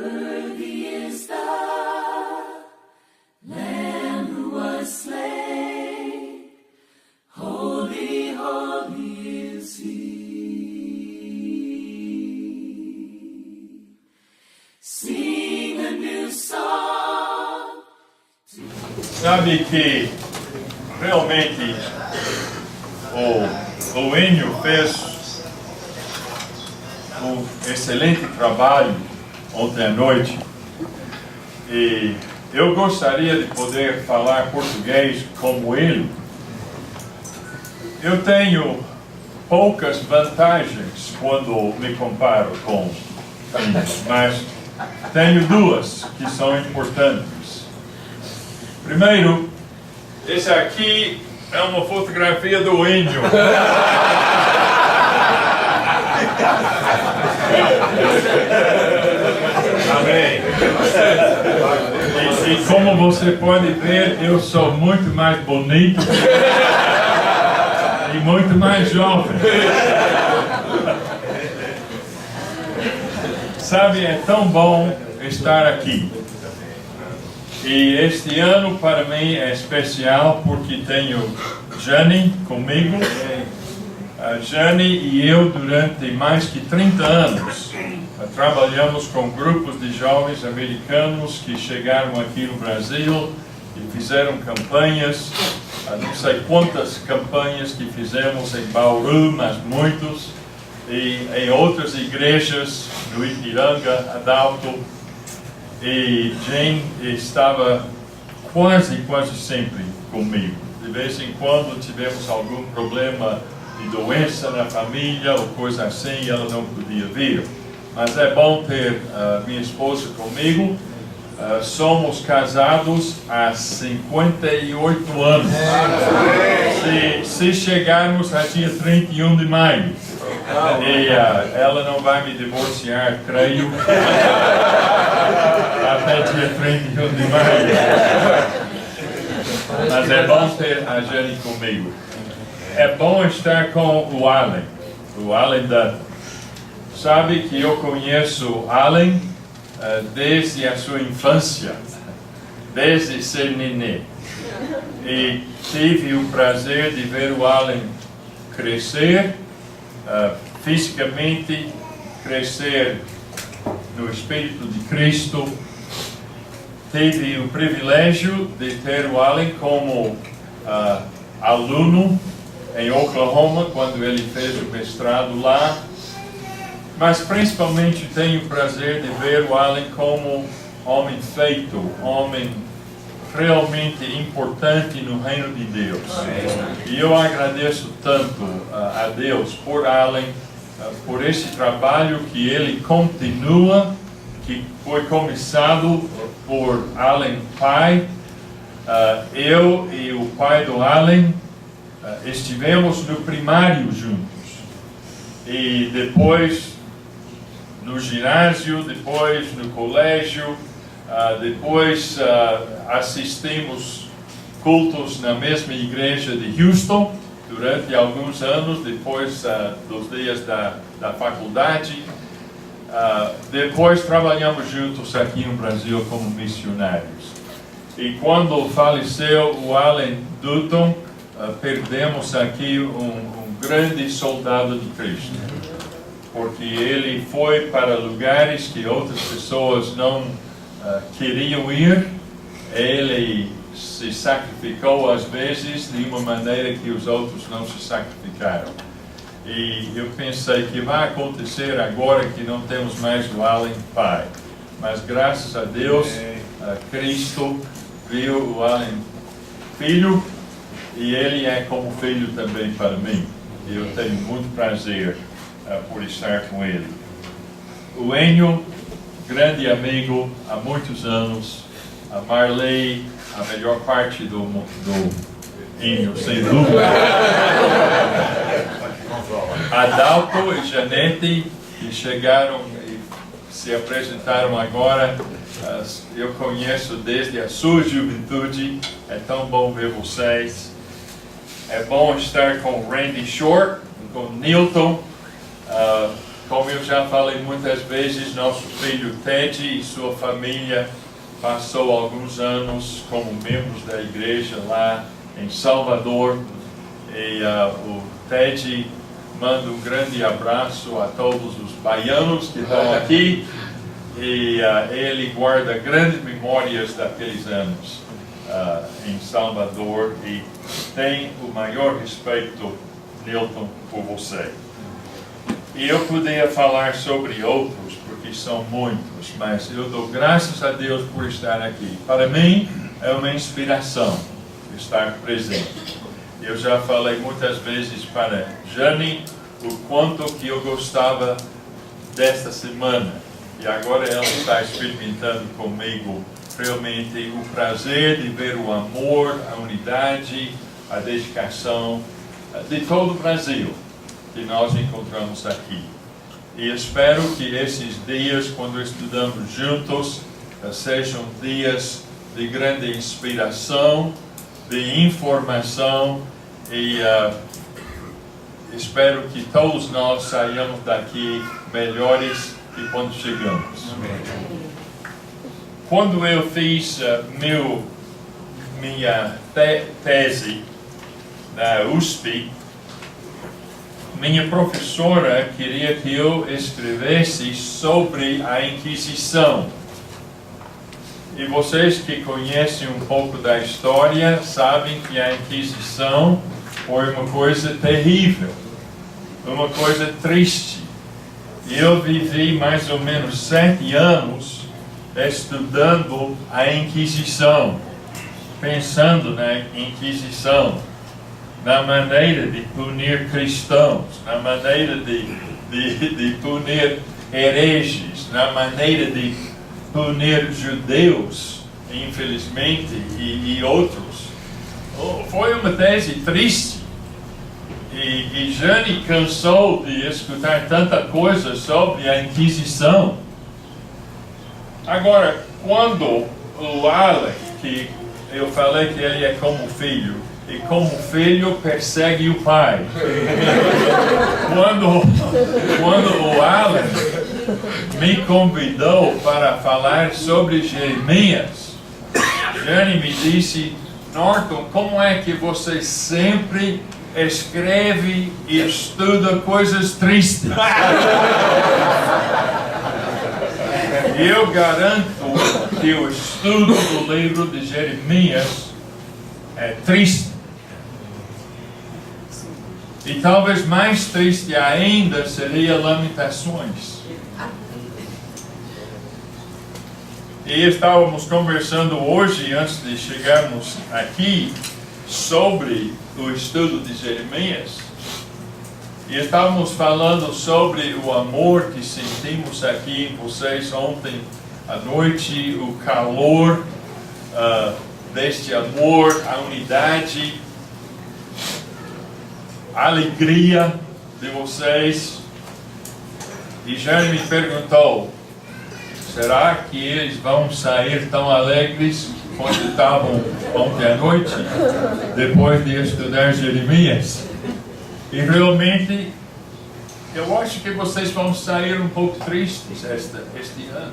Worthy is the Lamb who was slain. Holy, holy is He. Sing a new song. Sabe que realmente o Enio fez um excelente trabalho ontem à noite e eu gostaria de poder falar português como ele. Eu tenho poucas vantagens quando me comparo com eles, mas tenho duas que são importantes. Primeiro, esse aqui é uma fotografia do Enio. Amém. E como você pode ver, eu sou muito mais bonito e muito mais jovem. Sabe, é tão bom estar aqui. E este ano para mim é especial porque tenho Jane comigo. A Jane e eu, durante mais de 30 anos, trabalhamos com grupos de jovens americanos que chegaram aqui no Brasil e fizeram campanhas, não sei quantas campanhas que fizemos em Bauru, mas muitos, e em outras igrejas, no Ipiranga, Adalto. E Jane estava quase sempre comigo. De vez em quando tivemos algum problema de doença na família ou coisa assim, ela não podia vir. Mas é bom ter minha esposa comigo. Somos casados há 58 anos. Se chegarmos a dia 31 de maio, e ela não vai me divorciar, creio, até dia 31 de maio. Mas é bom ter a Jane comigo. É bom estar com o Allen Dutton. Sabe que eu conheço Allen desde a sua infância, desde ser nenê. E tive o prazer de ver o Allen crescer, fisicamente, crescer no Espírito de Cristo. Tive o privilégio de ter o Allen como aluno em Oklahoma, quando ele fez o mestrado lá. Mas principalmente tenho o prazer de ver o Allen como homem feito, homem realmente importante no reino de Deus. E eu agradeço tanto a Deus por Allen, por esse trabalho que ele continua, que foi começado por Allen pai. Eu e o pai do Allen estivemos no primário juntos. E depois no ginásio, depois no colégio, depois assistimos cultos na mesma igreja de Houston durante alguns anos, depois dos dias da faculdade. Depois trabalhamos juntos aqui no Brasil como missionários. E quando faleceu o Allen Dutton, perdemos aqui um grande soldado de Cristo. Porque ele foi para lugares que outras pessoas não queriam ir. Ele se sacrificou às vezes de uma maneira que os outros não se sacrificaram. E eu pensei que vai acontecer agora que não temos mais o Allen pai. Mas graças a Deus, Cristo viu o Allen filho e ele é como filho também para mim. E eu tenho muito prazer por estar com ele. O Enio, grande amigo há muitos anos. A Marley, a melhor parte do Enio, sem dúvida. Adalto e Janete, que chegaram e se apresentaram agora. Eu conheço desde a sua juventude. É tão bom ver vocês. É bom estar com Randy Short, com Nilton, como eu já falei muitas vezes, nosso filho Ted e sua família passou alguns anos como membros da igreja lá em Salvador. E o Ted manda um grande abraço a todos os baianos que estão aqui. E ele guarda grandes memórias daqueles anos em Salvador e tem o maior respeito, Nilton, por você. E eu poderia falar sobre outros, porque são muitos, mas eu dou graças a Deus por estar aqui. Para mim, é uma inspiração estar presente. Eu já falei muitas vezes para Jane o quanto que eu gostava desta semana. E agora ela está experimentando comigo realmente o prazer de ver o amor, a unidade, a dedicação de todo o Brasil que nós encontramos aqui. E espero que esses dias, quando estudamos juntos, sejam dias de grande inspiração, de informação e espero que todos nós saiamos daqui melhores que quando chegamos. Quando eu fiz minha tese na USP, minha professora queria que eu escrevesse sobre a Inquisição. E vocês que conhecem um pouco da história sabem que a Inquisição foi uma coisa terrível, uma coisa triste. E eu vivi mais ou menos 7 anos estudando a Inquisição, pensando na Inquisição, na maneira de punir cristãos, na maneira de punir hereges, na maneira de punir judeus, infelizmente, e outros. Foi uma tese triste. E Jane cansou de escutar tanta coisa sobre a Inquisição. Agora, quando o Alan, que eu falei que ele é como filho, e como filho persegue o pai. Quando o Alan me convidou para falar sobre Jeremias, Jane me disse: Norton, como é que você sempre escreve e estuda coisas tristes? E eu garanto que o estudo do livro de Jeremias é triste. E talvez mais triste ainda seria Lamentações. E estávamos conversando hoje, antes de chegarmos aqui, sobre o estudo de Jeremias. E estávamos falando sobre o amor que sentimos aqui em vocês ontem à noite, o calor deste amor, a unidade, a alegria de vocês. E Jane me perguntou: será que eles vão sair tão alegres quanto estavam ontem à noite, depois de estudar Jeremias? E realmente, eu acho que vocês vão sair um pouco tristes este ano.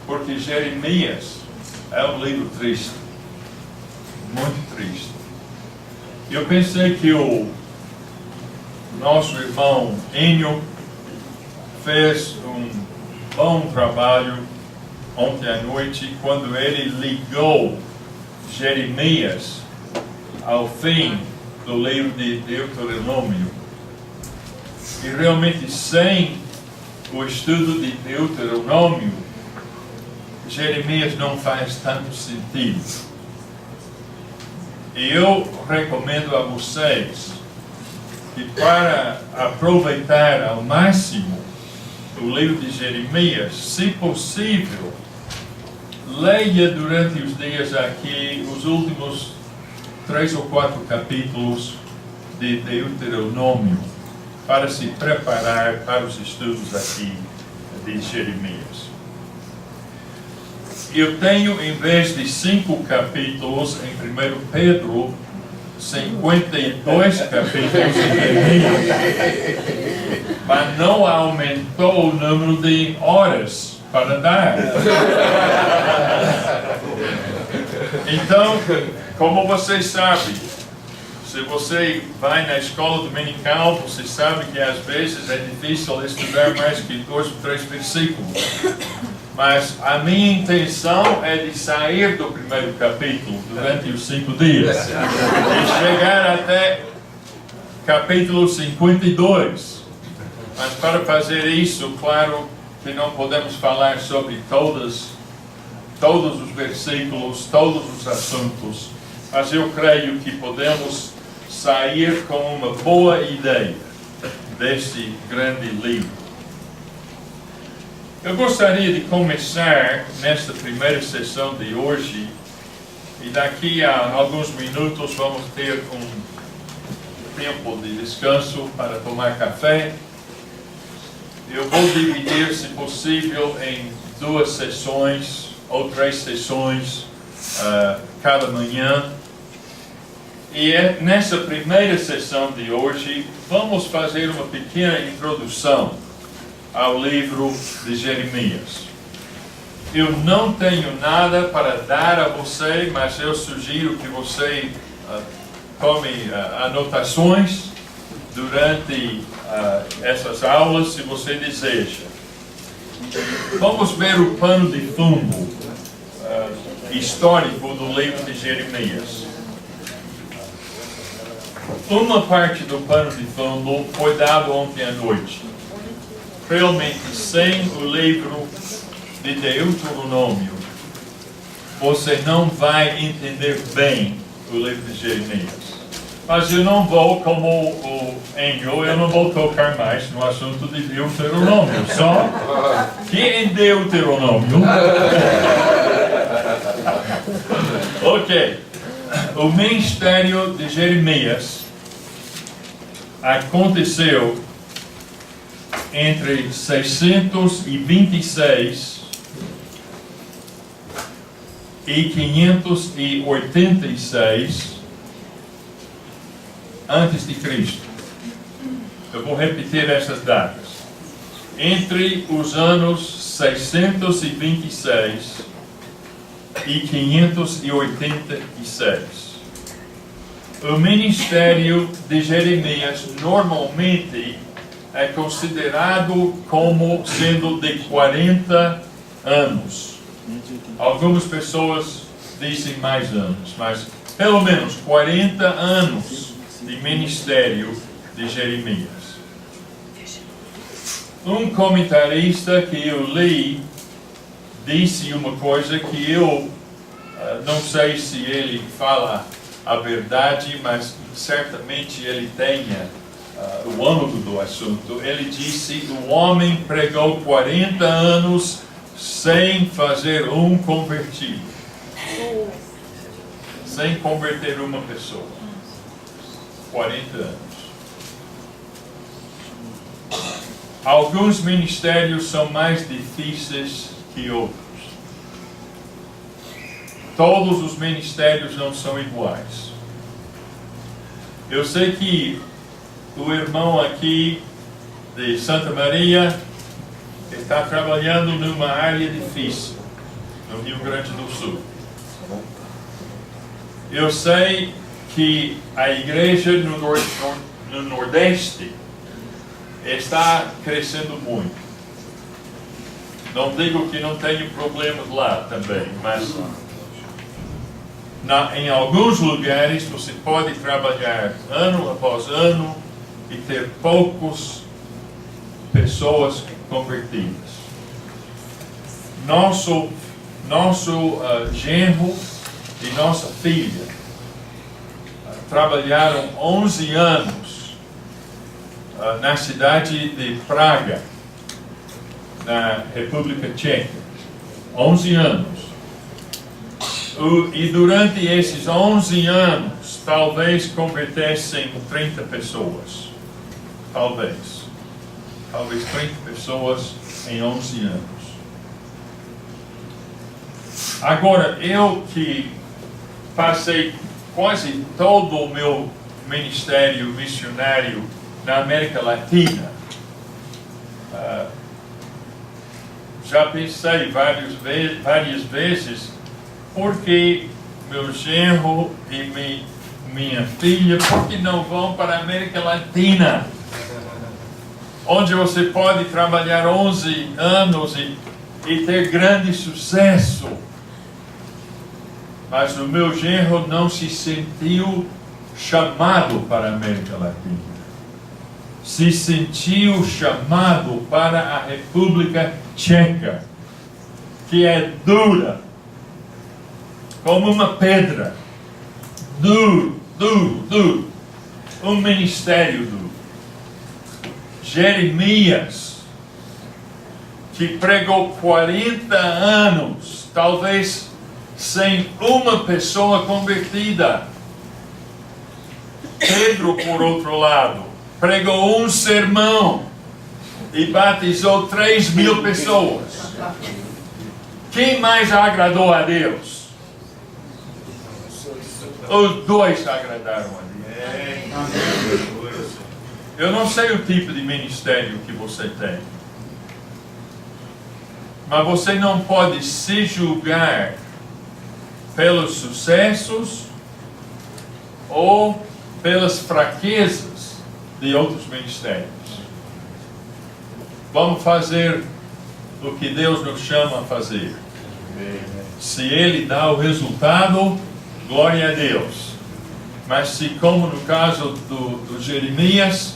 Porque Jeremias é um livro triste. Muito triste. Eu pensei que o nosso irmão Enio fez um bom trabalho ontem à noite, quando ele ligou Jeremias ao fim do livro de Deuteronômio. E realmente, sem o estudo de Deuteronômio, Jeremias não faz tanto sentido. E eu recomendo a vocês que, para aproveitar ao máximo o livro de Jeremias, se possível, leia durante os dias aqui os últimos 3 ou 4 capítulos de Deuteronômio, para se preparar para os estudos aqui de Jeremias. Eu tenho, em vez de 5 capítulos em 1 Pedro, 52 capítulos em Jeremias, mas não aumentou o número de horas para dar. Então, como vocês sabem, se você vai na escola dominical, você sabe que às vezes é difícil estudar mais que 2 ou 3 versículos. Mas a minha intenção é de sair do primeiro capítulo durante os 5 dias e chegar até capítulo 52. Mas para fazer isso, claro que não podemos falar sobre todos os versículos, todos os assuntos, mas eu creio que podemos sair com uma boa ideia deste grande livro. Eu gostaria de começar nesta primeira sessão de hoje, e daqui a alguns minutos vamos ter um tempo de descanso para tomar café. Eu vou dividir, se possível, em 2 sessões ou 3 sessões cada manhã. E nessa primeira sessão de hoje, vamos fazer uma pequena introdução ao livro de Jeremias. Eu não tenho nada para dar a você, mas eu sugiro que você tome anotações durante essas aulas, se você deseja. Vamos ver o pano de fundo histórico do livro de Jeremias. Uma parte do pano de fundo foi dado ontem à noite. Realmente, sem o livro de Deuteronômio, você não vai entender bem o livro de Jeremias. Mas eu não vou, como o Angel, eu não vou tocar mais no assunto de Deuteronômio. Só que em Deuteronômio... Ok. O ministério de Jeremias aconteceu entre 626 e 586 antes de Cristo. Eu vou repetir essas datas. Entre os anos 626 e 586. O ministério de Jeremias normalmente é considerado como sendo de 40 anos. Algumas pessoas dizem mais anos, mas pelo menos 40 anos de ministério de Jeremias. Um comentarista que eu li disse uma coisa que eu não sei se ele fala a verdade, mas certamente ele tenha o âmago do assunto. Ele disse: o homem pregou 40 anos sem fazer um convertido, sem converter uma pessoa. 40 anos. Alguns ministérios são mais difíceis que outros. Todos os ministérios não são iguais. Eu sei que o irmão aqui de Santa Maria está trabalhando numa área difícil, no Rio Grande do Sul. Eu sei que a igreja no Nordeste está crescendo muito. Não digo que não tenho problemas lá também, mas em alguns lugares você pode trabalhar ano após ano e ter poucas pessoas convertidas. Nosso genro e nossa filha trabalharam 11 anos na cidade de Praga, na República Tcheca. 11 anos. E durante esses 11 anos, talvez convertessem 30 pessoas. Talvez 30 pessoas em 11 anos. Agora, eu que passei quase todo o meu ministério missionário na América Latina. Já pensei várias vezes porque meu genro e minha filha, por que não vão para a América Latina? Onde você pode trabalhar 11 anos e ter grande sucesso. Mas o meu genro não se sentiu chamado para a América Latina. Se sentiu chamado para a República Tcheca, que é dura, como uma pedra. Duro. Um ministério duro. Jeremias, que pregou 40 anos, talvez sem uma pessoa convertida. Pedro, por outro lado, pregou um sermão e batizou 3.000 pessoas. Quem mais agradou a Deus? Os dois agradaram a Deus. Eu não sei o tipo de ministério que você tem, mas você não pode se julgar pelos sucessos ou pelas fraquezas de outros ministérios. Vamos fazer o que Deus nos chama a fazer. Se Ele dá o resultado, glória a Deus. Mas se, como no caso do Jeremias,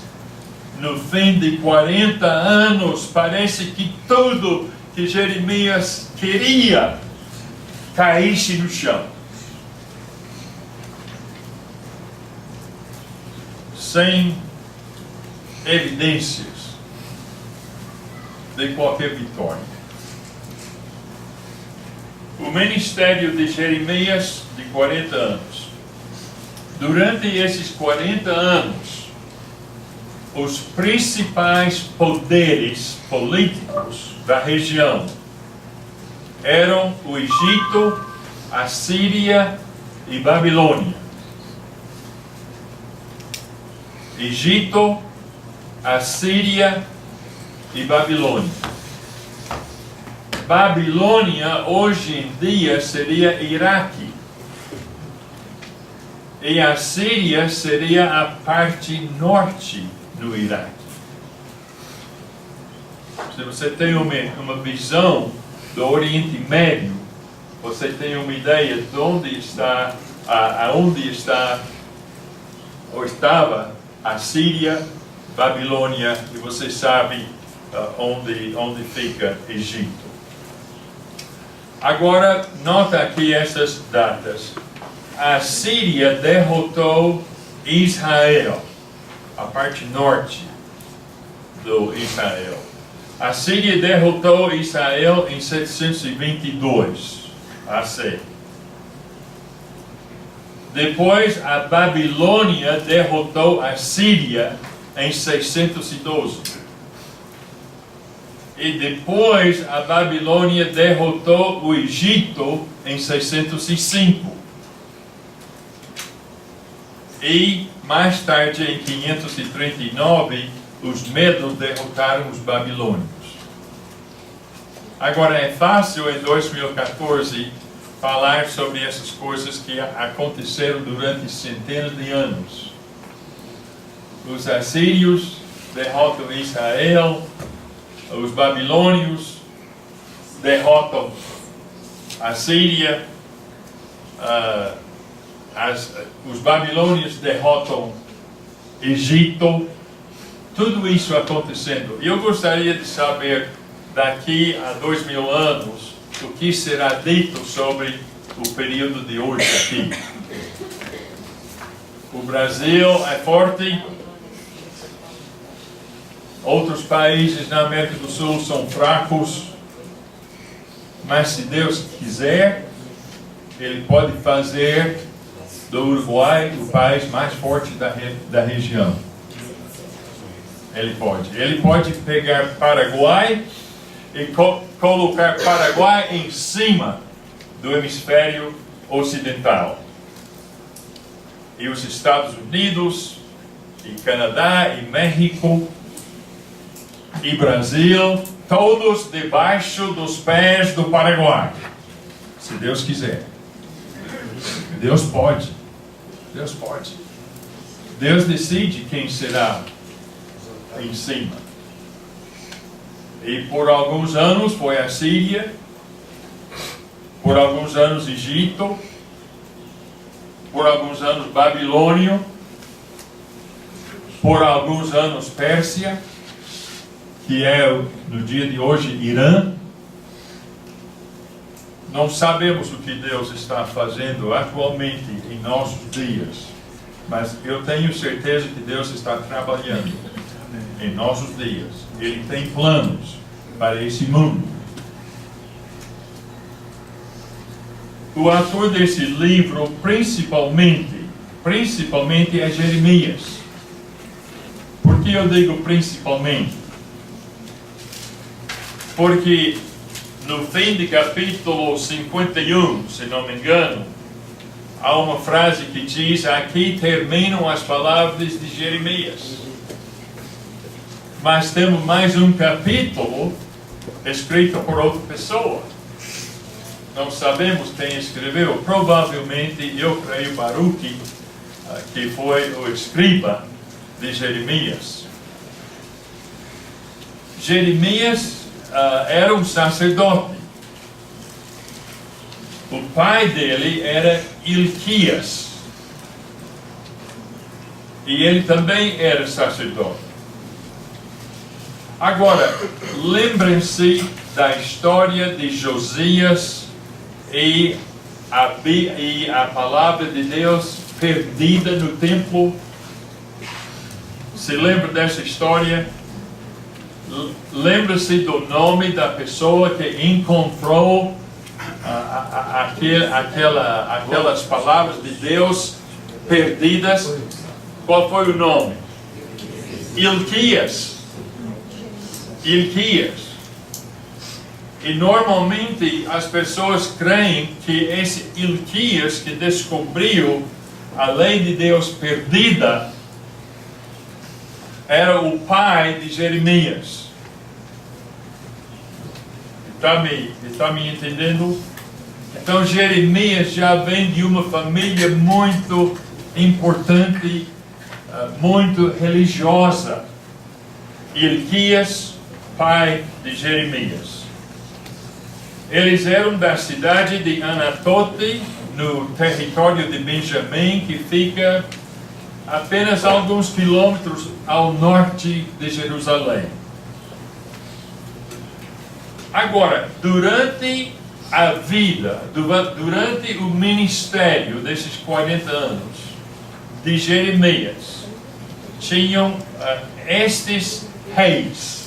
no fim de 40 anos, parece que tudo que Jeremias queria caísse no chão. Sem evidências de qualquer vitória. O ministério de Jeremias, de 40 anos. Durante esses 40 anos, os principais poderes políticos da região eram o Egito, a Síria e Babilônia. Egito, a Síria e Babilônia. Babilônia hoje em dia seria Iraque. E a Síria seria a parte norte do Iraque. Se você tem uma visão do Oriente Médio, você tem uma ideia de onde está, aonde está ou estava a Síria, Babilônia, e você sabe onde fica Egito. Agora, nota aqui essas datas. A Síria derrotou Israel, a parte norte do Israel. A Síria derrotou Israel em 722 AC. Depois, a Babilônia derrotou a Síria em 612. E depois, a Babilônia derrotou o Egito em 605. E, mais tarde, em 539, os medos derrotaram os babilônios. Agora, é fácil, em 2014, falar sobre essas coisas que aconteceram durante centenas de anos. Os assírios derrotam Israel, os babilônios derrotam a Síria, os babilônios derrotam Egito, tudo isso acontecendo. E eu gostaria de saber, daqui a 2000 anos, o que será dito sobre o período de hoje aqui. O Brasil é forte, outros países na América do Sul são fracos, mas se Deus quiser, Ele pode fazer do Uruguai o país mais forte da região. Ele pode pegar Paraguai e colocar Paraguai em cima do hemisfério ocidental. e os Estados Unidos, e Canadá, e México, e Brasil, todos debaixo dos pés do Paraguai. Se Deus quiser. Deus pode. Deus pode. Deus decide quem será em cima. E por alguns anos foi a Síria, por alguns anos Egito, por alguns anos Babilônia, por alguns anos Pérsia, que é no dia de hoje Irã. Não sabemos o que Deus está fazendo atualmente em nossos dias, mas eu tenho certeza que Deus está trabalhando em nossos dias. Ele tem planos para esse mundo. O autor desse livro, principalmente é Jeremias. Por que eu digo principalmente? Porque no fim de capítulo 51, se não me engano, há uma frase que diz: aqui terminam as palavras de Jeremias. Mas temos mais um capítulo escrito por outra pessoa. Não sabemos quem escreveu. Provavelmente, eu creio, Baruque, que foi o escriba de Jeremias. Jeremias era um sacerdote. O pai dele era Ilquias. E ele também era sacerdote. Agora, lembrem-se da história de Josias e a palavra de Deus perdida no templo. Se lembra dessa história? Lembra-se do nome da pessoa que encontrou aquelas palavras de Deus perdidas? Qual foi o nome? Ilquias. E normalmente as pessoas creem que esse Ilquias que descobriu a lei de Deus perdida era o pai de Jeremias. Está me entendendo? Então Jeremias já vem de uma família muito importante, muito religiosa. Ilquias, pai de Jeremias. Eles eram da cidade de Anatote, no território de Benjamim, que fica apenas alguns quilômetros ao norte de Jerusalém. Agora, durante a vida, durante o ministério desses 40 anos de Jeremias, tinham estes reis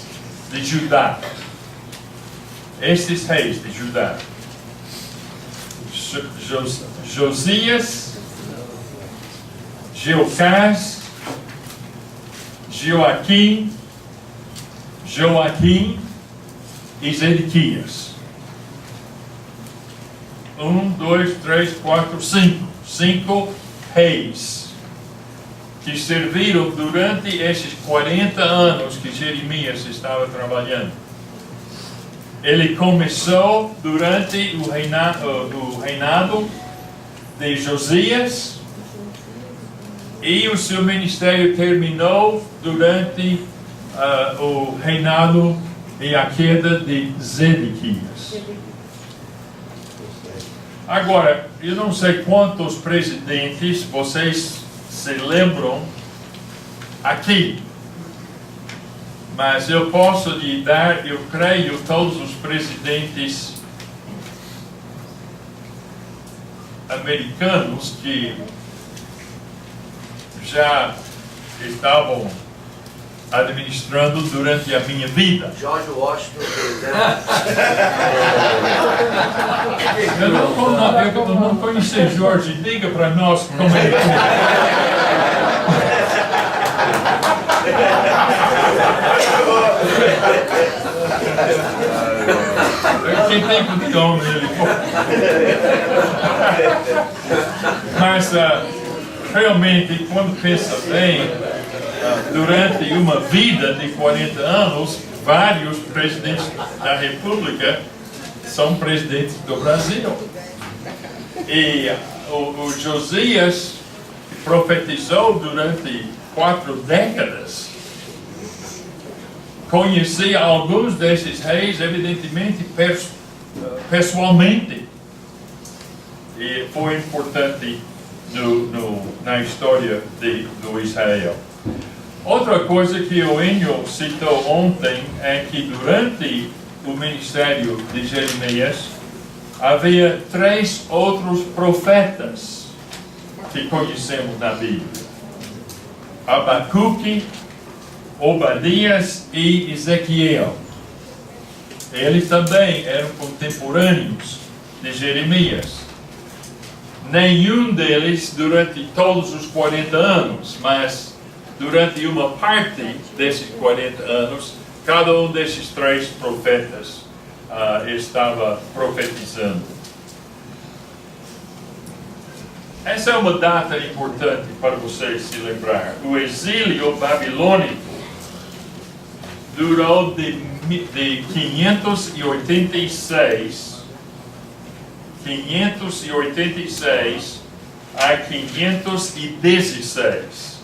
de Judá. Estes reis de Judá. Josias, Jeocás, Joaquim e Zedequias. 1, 2, 3, 4, 5. 5 reis que serviram durante esses 40 anos que Jeremias estava trabalhando. Ele começou durante o reinado de Josias e o seu ministério terminou durante o reinado e a queda de Zedequias. Agora, eu não sei quantos presidentes vocês se lembram aqui, mas eu posso lhe dar, eu creio, todos os presidentes americanos que já estavam administrando durante a minha vida. George Washington, por exemplo. Eu não conheci Jorge. Diga para nós como é que é. Que tipo de homem ele foi? Mas realmente, quando pensa bem, durante uma vida de 40 anos, vários presidentes da República são presidentes do Brasil. E o Josias profetizou durante 4 décadas. Conhecia alguns desses reis, evidentemente, pessoalmente. E foi importante na história do Israel. Outra coisa que o Enio citou ontem é que durante o ministério de Jeremias havia 3 outros profetas que conhecemos na Bíblia: Abacuque, Obadias e Ezequiel. Eles também eram contemporâneos de Jeremias. Nenhum deles durante todos os 40 anos, mas durante uma parte desses 40 anos, cada um desses 3 profetas estava profetizando. Essa é uma data importante para vocês se lembrar. O exílio babilônico durou de 586 a 516.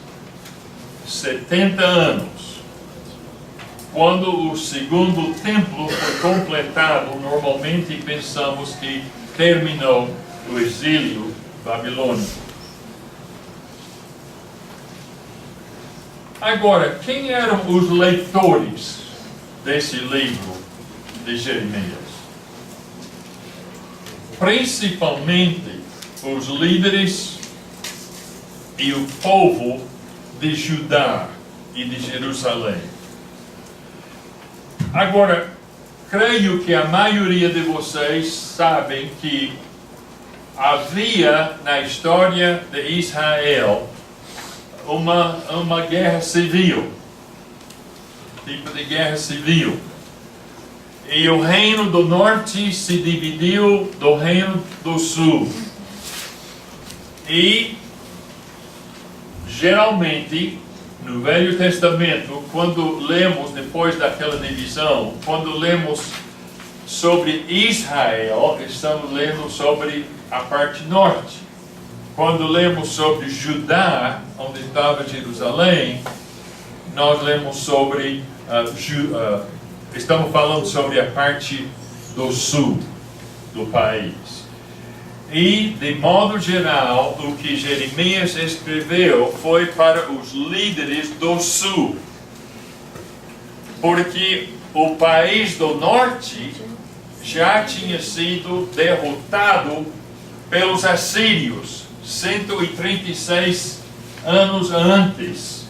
70 anos. Quando o segundo templo foi completado, normalmente pensamos que terminou o exílio babilônico. Agora, quem eram os leitores desse livro de Jeremias? Principalmente os líderes e o povo de Judá e de Jerusalém. Agora, creio que a maioria de vocês sabem que havia na história de Israel uma guerra civil, tipo de guerra civil. E o reino do norte se dividiu do reino do sul. E geralmente, no Velho Testamento, quando lemos depois daquela divisão, quando lemos sobre Israel, estamos lendo sobre a parte norte. Quando lemos sobre Judá, onde estava Jerusalém, nós lemos sobre estamos falando sobre a parte do sul do país. E, de modo geral, o que Jeremias escreveu foi para os líderes do sul. Porque o país do norte já tinha sido derrotado pelos assírios 136 anos antes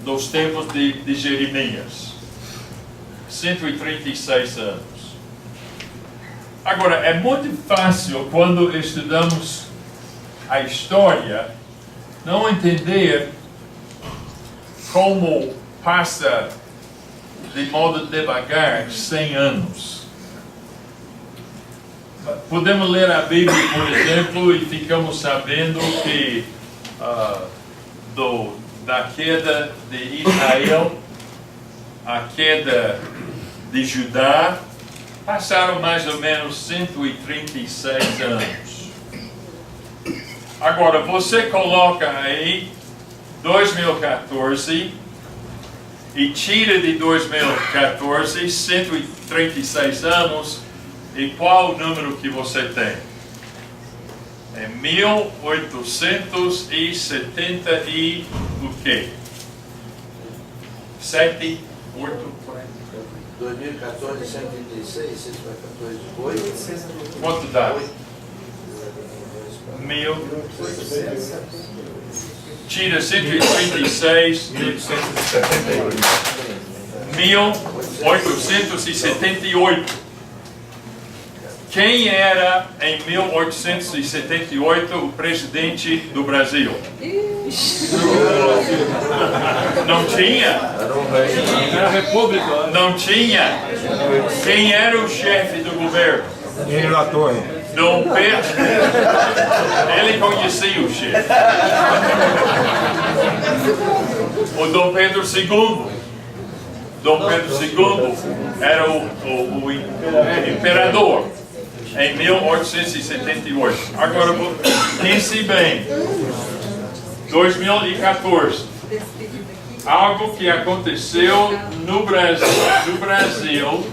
dos tempos de Jeremias. 136 anos. Agora, é muito fácil quando estudamos a história não entender como passa de modo devagar 100 anos. Podemos ler a Bíblia, por exemplo, e ficamos sabendo que da queda de Israel, a queda de Judá, passaram mais ou menos 136 anos. Agora, você coloca aí 2014 e tira de 2014 136 anos, e qual o número que você tem? É 1870 e o quê? 7, 8... 2014, 136, 614, 8. Quanto dá? 1000. Tira 136 de 1878. Quem era em 1878 o presidente do Brasil? Não tinha? Era a República. Não tinha? Quem era o chefe do governo? Engenheiro da Torre. Dom Pedro, ele conhecia o chefe. O Dom Pedro II. Dom Pedro II era o imperador em 1878. Agora, pense bem, 2014, algo que aconteceu no Brasil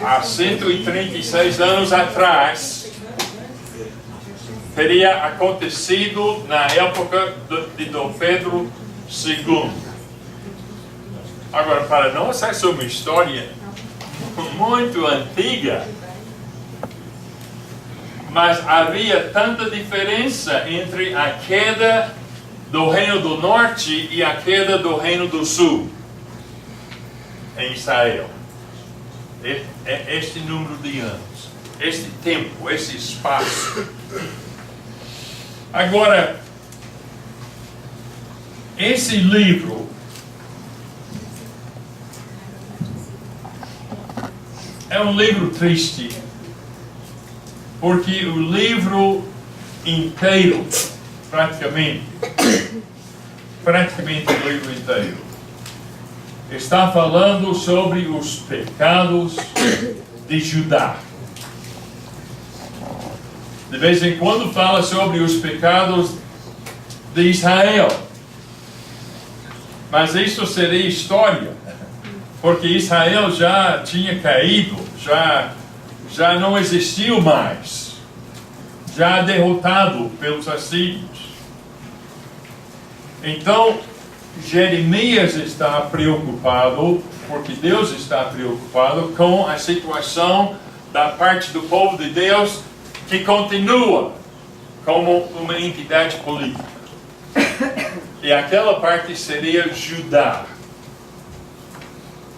há 136 anos atrás, teria acontecido na época de Dom Pedro II. Agora, para nós, essa é uma história muito antiga, mas havia tanta diferença entre a queda do Reino do Norte e a queda do Reino do Sul em Israel. Este número de anos, este tempo, esse espaço. Agora, esse livro é um livro triste, porque o livro inteiro, praticamente o livro inteiro, está falando sobre os pecados de Judá. De vez em quando fala sobre os pecados de Israel. Mas isso seria história, porque Israel já tinha caído, já não existiu mais, já derrotado pelos assírios. Então, Jeremias está preocupado, porque Deus está preocupado com a situação da parte do povo de Deus que continua como uma entidade política. E aquela parte seria Judá.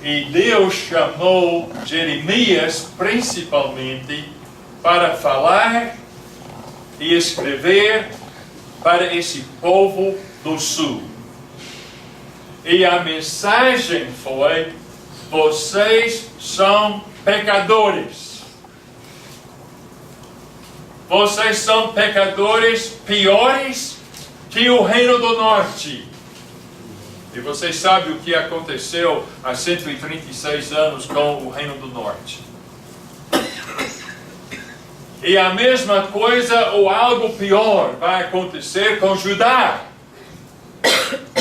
E Deus chamou Jeremias principalmente para falar e escrever para esse povo do sul. E a mensagem foi: vocês são pecadores. Vocês são pecadores piores que o Reino do Norte. E vocês sabem o que aconteceu há 136 anos com o Reino do Norte. E a mesma coisa ou algo pior vai acontecer com Judá,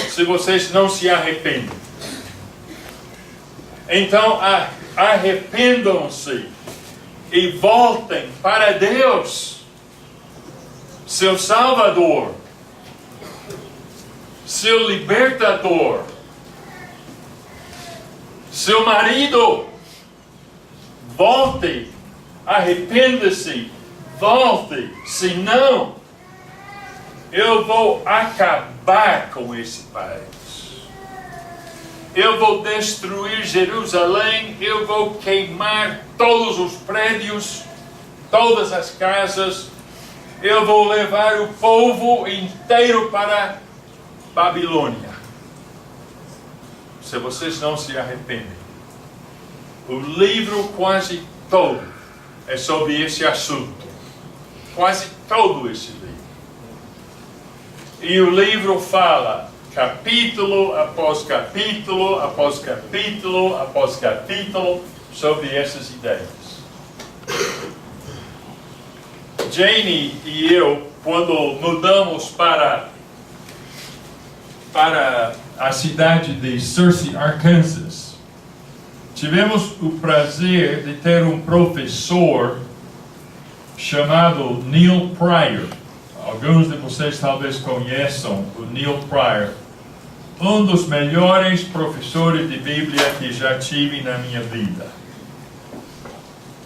se vocês não se arrependem. Então, arrependam-se e voltem para Deus, seu Salvador, seu libertador, seu marido. Volte, arrependa-se, volte, senão eu vou acabar com esse país. Eu vou destruir Jerusalém, eu vou queimar todos os prédios, todas as casas, eu vou levar o povo inteiro para Babilônia, se vocês não se arrependem. O livro quase todo é sobre esse assunto. Quase todo esse livro. E o livro fala capítulo após capítulo, após capítulo, após capítulo, sobre essas ideias. Jane e eu, quando mudamos para a cidade de Searcy, Arkansas, tivemos o prazer de ter um professor chamado Neil Pryor. Alguns de vocês talvez conheçam o Neil Pryor, um dos melhores professores de Bíblia que já tive na minha vida.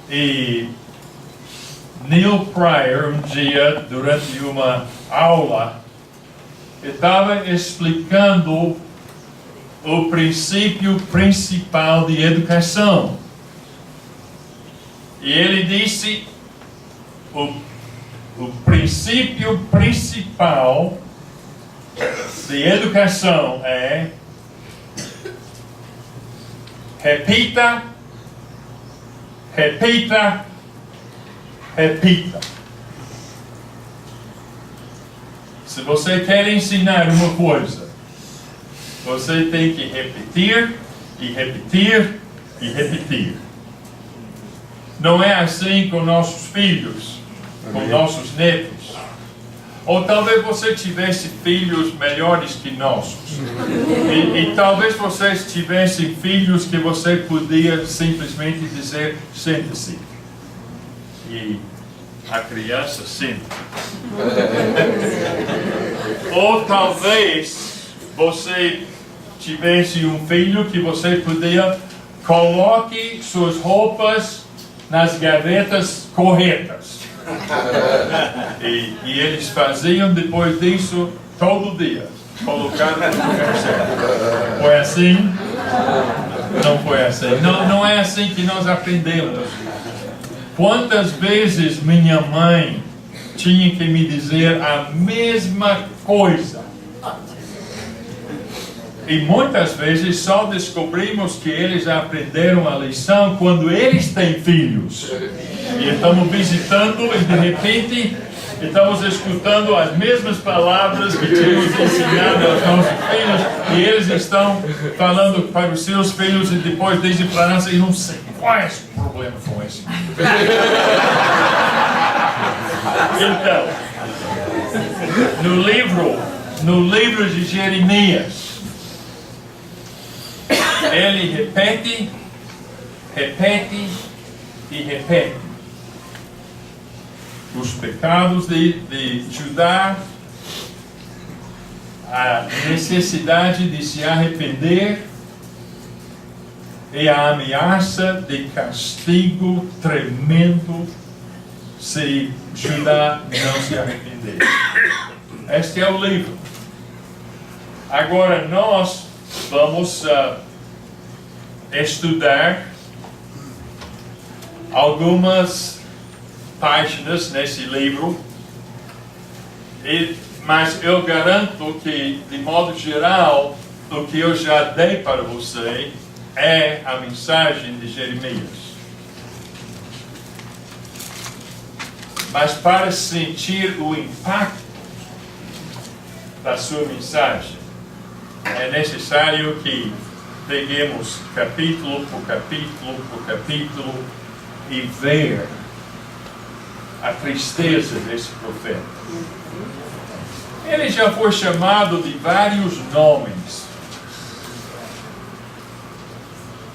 E Neil Pryor, um dia, durante uma aula, estava explicando o princípio principal de educação. E ele disse: o princípio principal de educação é: repita, repita, repita. Se você quer ensinar uma coisa, você tem que repetir, e repetir, e repetir. Não é assim com nossos filhos, com nossos netos. Ou talvez você tivesse filhos melhores que nossos. E talvez vocês tivessem filhos que você podia simplesmente dizer, sente-se. E a criança senta. Ou talvez você tivesse um filho que você podia coloque suas roupas nas gavetas corretas. E eles faziam depois disso todo dia, colocando no lugar certo. Foi assim? Não foi assim. Não é assim que nós aprendemos. Quantas vezes minha mãe tinha que me dizer a mesma coisa? E muitas vezes só descobrimos que eles aprenderam a lição quando eles têm filhos. E estamos visitando e de repente estamos escutando as mesmas palavras que tínhamos ensinado aos nossos filhos e eles estão falando para os seus filhos e depois dizem para nós, e não sei qual é o problema com esse. Então, no livro de Jeremias, ele repete, repete e repete os pecados de Judá, a necessidade de se arrepender e a ameaça de castigo tremendo se Judá não se arrepender. Este é o livro. Agora nós vamos estudar algumas páginas nesse livro, mas eu garanto que, de modo geral, o que eu já dei para você é a mensagem de Jeremias. Mas para sentir o impacto da sua mensagem, é necessário que peguemos capítulo por capítulo por capítulo e ver a tristeza desse profeta. Ele já foi chamado de vários nomes.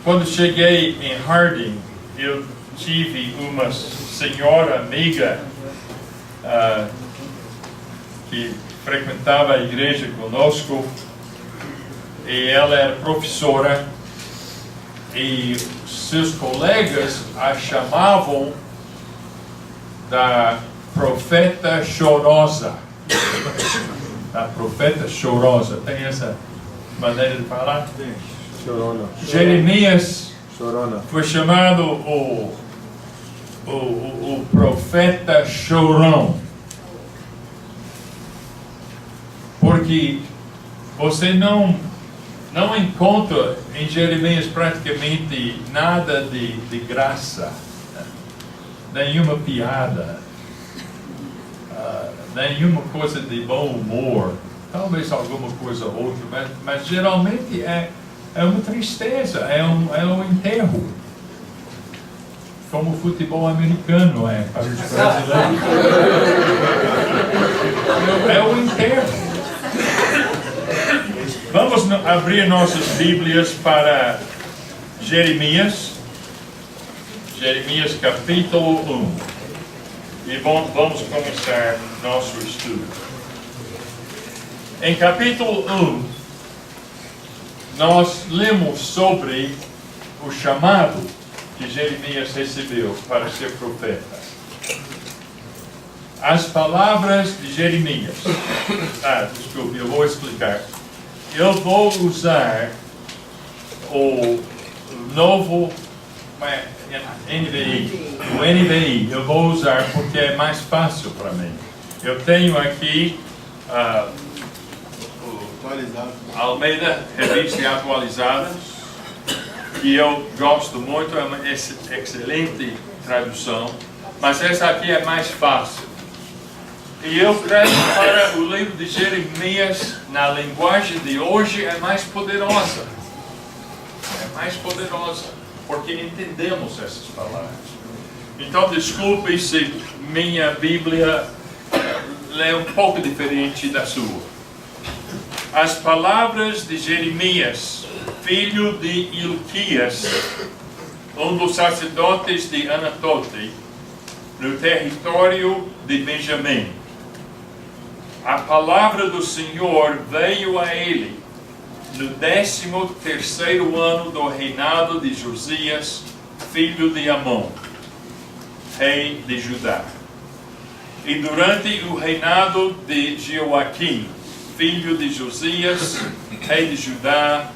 Quando cheguei em Harding, eu tive uma senhora amiga que frequentava a igreja conosco, e ela era professora, e seus colegas a chamavam da profeta chorosa. A profeta chorosa. Tem essa maneira de falar? Chorona. Jeremias Chorona. foi chamado o profeta chorão. Porque você não encontra em Jeremias praticamente nada de graça, nenhuma piada, nenhuma coisa de bom humor, talvez alguma coisa ou outra, mas geralmente é uma tristeza, é um enterro, como o futebol americano é para os brasileiros. É um enterro. Vamos abrir nossas Bíblias para Jeremias capítulo 1. E vamos começar nosso estudo. Em capítulo 1, nós lemos sobre o chamado que Jeremias recebeu para ser profeta. As palavras de Jeremias. Desculpe, eu vou explicar. Eu vou usar o novo NVI. O NVI eu vou usar porque é mais fácil para mim. Eu tenho aqui o Almeida, revista atualizada, e eu gosto muito, é uma excelente tradução. Mas essa aqui é mais fácil. E eu creio que para o livro de Jeremias, na linguagem de hoje, é mais poderosa. É mais poderosa, porque entendemos essas palavras. Então, desculpe se minha Bíblia é um pouco diferente da sua. As palavras de Jeremias, filho de Ilquias, um dos sacerdotes de Anatote, no território de Benjamim. A palavra do Senhor veio a ele no 13º ano do reinado de Josias, filho de Amon, rei de Judá. E durante o reinado de Joaquim, filho de Josias, rei de Judá,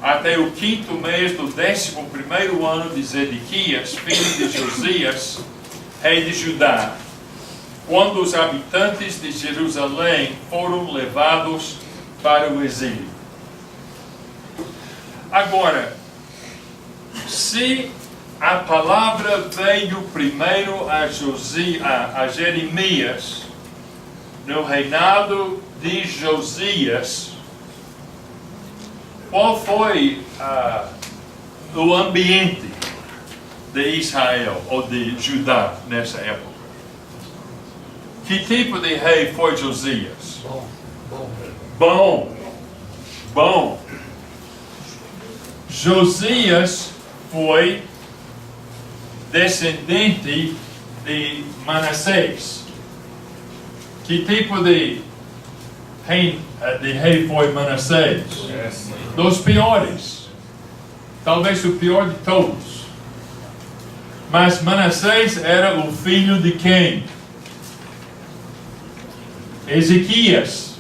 até o 5º mês do 11º ano de Zedequias, filho de Josias, rei de Judá, quando os habitantes de Jerusalém foram levados para o exílio. Agora, se a palavra veio primeiro a Jeremias, no reinado de Josias, qual foi o ambiente de Israel ou de Judá nessa época? Que tipo de rei foi Josias? Bom. Josias foi descendente de Manassés. Que tipo de rei foi Manassés? Dos piores. Talvez o pior de todos. Mas Manassés era o filho de quem? Ezequias.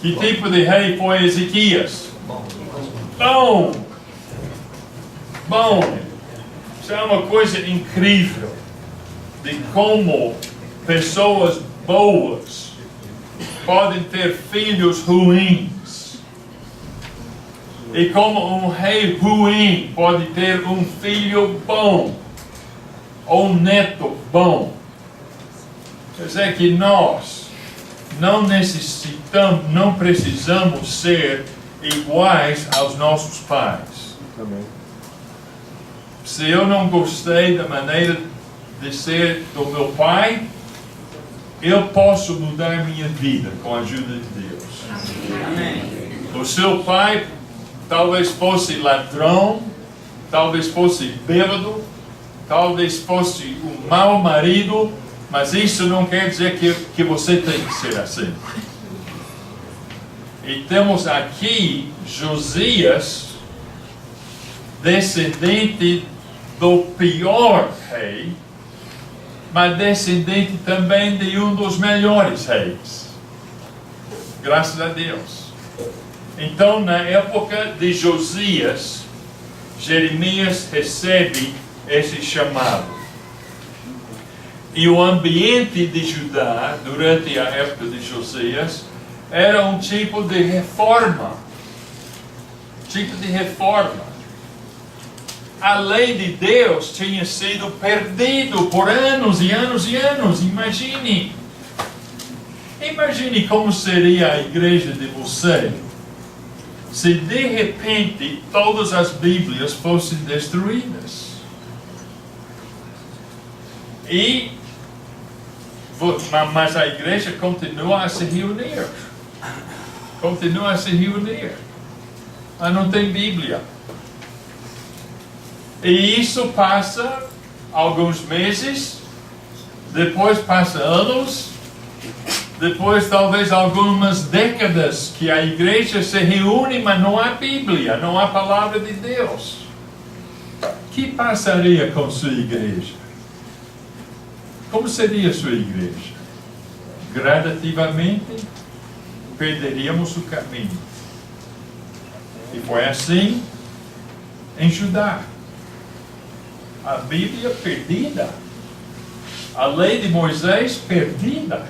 Que tipo de rei foi Ezequias? Bom. Isso é uma coisa incrível de como pessoas boas podem ter filhos ruins. E como um rei ruim pode ter um filho bom ou um neto bom. Quer dizer que nós não precisamos ser iguais aos nossos pais. Amém. Se eu não gostei da maneira de ser do meu pai, eu posso mudar minha vida com a ajuda de Deus. Amém. O seu pai talvez fosse ladrão, talvez fosse bêbado, talvez fosse um mau marido, mas isso não quer dizer que você tem que ser assim. E temos aqui Josias, descendente do pior rei, mas descendente também de um dos melhores reis. Graças a Deus. Então, na época de Josias, Jeremias recebe esse chamado. E o ambiente de Judá, durante a época de Josias, era um tipo de reforma. A lei de Deus tinha sido perdida por anos e anos e anos. Imagine como seria a igreja de você se de repente todas as Bíblias fossem destruídas. Mas a igreja continua a se reunir. Mas não tem Bíblia. E isso passa alguns meses, depois passa anos, depois talvez algumas décadas que a igreja se reúne, mas não há Bíblia, não há palavra de Deus. O que passaria com sua igreja? Como seria sua igreja? Gradativamente perderíamos o caminho. E foi assim em Judá. A Bíblia perdida. A lei de Moisés perdida.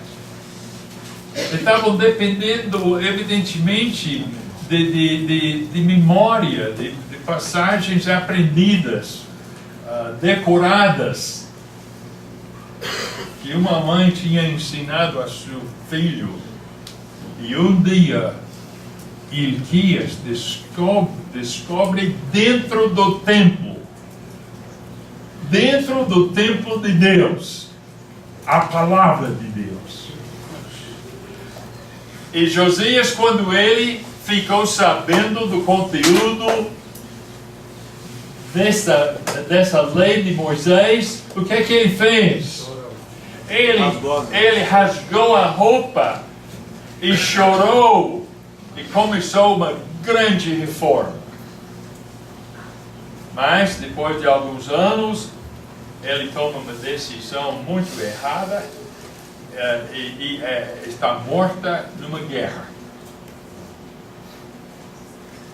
Estavam dependendo, evidentemente, de memória, de passagens aprendidas, decoradas. que uma mãe tinha ensinado a seu filho, e um dia Ilquias descobre dentro do templo de Deus, a palavra de Deus. E Josias, quando ele ficou sabendo do conteúdo dessa lei de Moisés, o que é que ele fez? Ele rasgou a roupa e chorou e começou uma grande reforma. Mas depois de alguns anos, ele toma uma decisão muito errada e está morta numa guerra.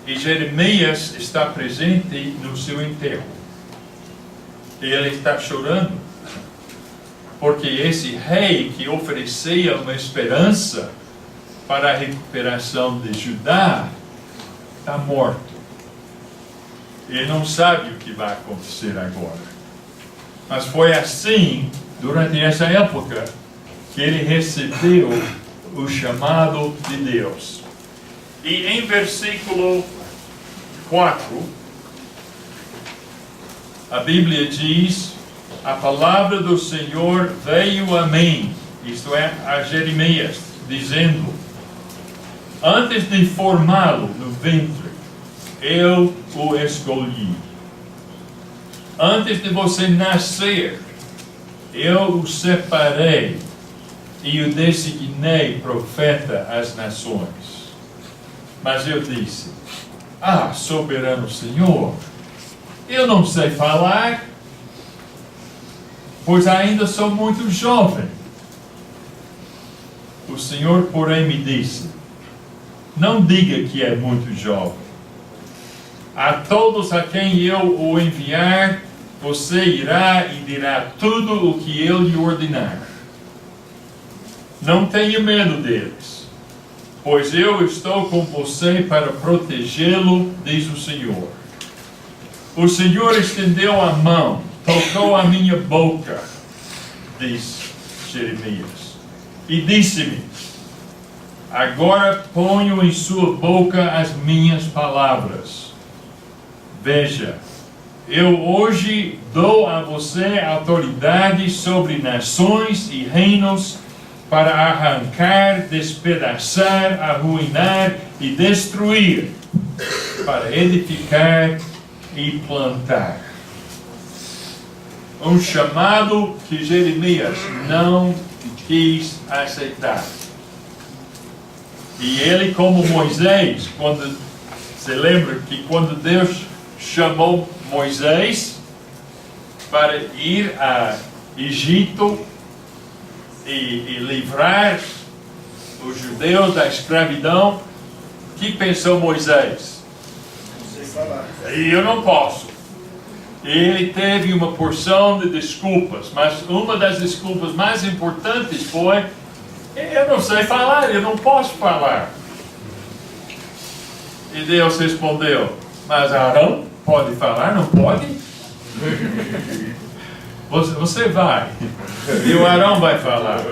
E Jeremias está presente no seu enterro. E ele está chorando, porque esse rei que oferecia uma esperança para a recuperação de Judá está morto. Ele não sabe o que vai acontecer agora. Mas foi assim, durante essa época, que ele recebeu o chamado de Deus. E em versículo 4, a Bíblia diz: a palavra do Senhor veio a mim, isto é, a Jeremias, dizendo: antes de formá-lo no ventre, eu o escolhi. Antes de você nascer, eu o separei e o designei profeta às nações. Mas eu disse: ah, soberano Senhor, eu não sei falar, pois ainda sou muito jovem. O Senhor, porém, me disse: não diga que é muito jovem. A todos a quem eu o enviar, você irá e dirá tudo o que eu lhe ordenar. Não tenha medo deles, pois eu estou com você para protegê-lo, diz o Senhor. O Senhor estendeu a mão, tocou a minha boca, diz Jeremias, e disse-me: agora ponho em sua boca as minhas palavras. Veja, eu hoje dou a você autoridade sobre nações e reinos para arrancar, despedaçar, arruinar e destruir, para edificar e plantar. Um chamado que Jeremias não quis aceitar. E ele, como Moisés, se lembra que quando Deus chamou Moisés para ir a Egito e livrar os judeus da escravidão, o que pensou Moisés? Eu não posso. Ele teve uma porção de desculpas, mas uma das desculpas mais importantes foi: eu não sei falar, eu não posso falar. E Deus respondeu: mas Arão pode falar, não pode? Você vai, e o Arão vai falar.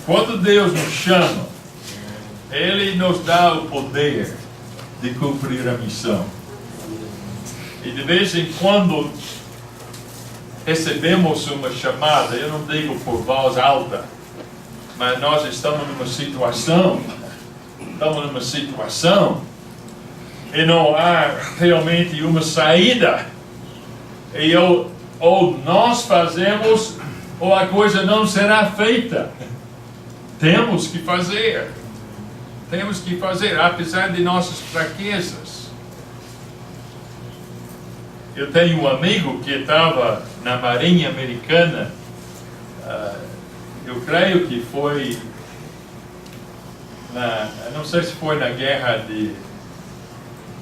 Quando Deus nos chama, Ele nos dá o poder de cumprir a missão. E de vez em quando recebemos uma chamada, eu não digo por voz alta, mas nós estamos numa situação e não há realmente uma saída, e ou nós fazemos ou a coisa não será feita. Temos que fazer, apesar de nossas fraquezas. Eu tenho um amigo que estava na Marinha Americana, eu creio que foi, não sei se foi na guerra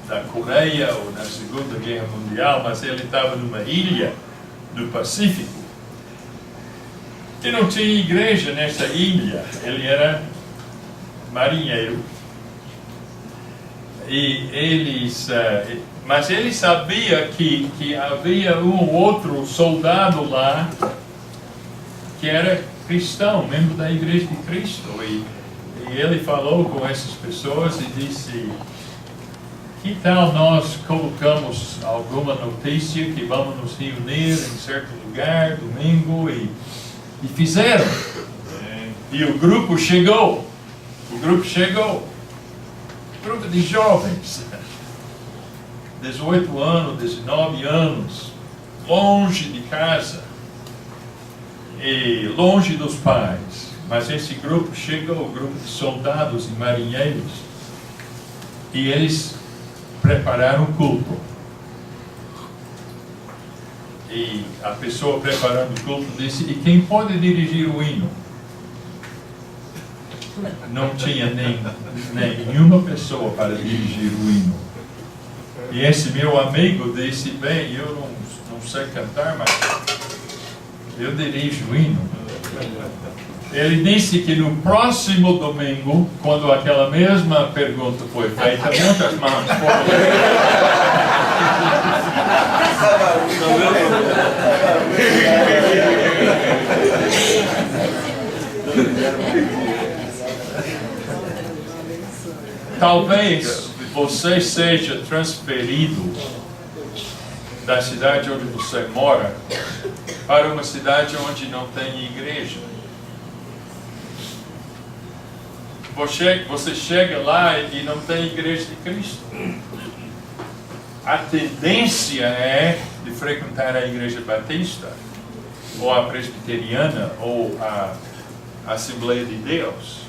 da Coreia ou na Segunda Guerra Mundial, mas ele estava numa ilha do Pacífico e não tinha igreja nessa ilha. Ele era marinheiro mas ele sabia que havia um outro soldado lá que era cristão, membro da Igreja de Cristo. E ele falou com essas pessoas e disse: que tal nós colocamos alguma notícia que vamos nos reunir em certo lugar, domingo, e fizeram. E o grupo chegou. Grupo de jovens, 18 anos, 19 anos, longe de casa e longe dos pais. Mas esse grupo chegou, o grupo de soldados e marinheiros, e eles prepararam o culto. E a pessoa preparando o culto disse: e quem pode dirigir o hino? Não tinha nenhuma pessoa para dirigir o hino. E esse meu amigo disse: bem, eu não sei cantar, mas eu dirijo o hino. Ele disse que no próximo domingo, quando aquela mesma pergunta foi feita, muitas mãos foram. Talvez você seja transferido da cidade onde você mora para uma cidade onde não tem igreja. Você chega lá e não tem igreja de Cristo. A tendência é de frequentar a igreja batista, ou a presbiteriana, ou a Assembleia de Deus.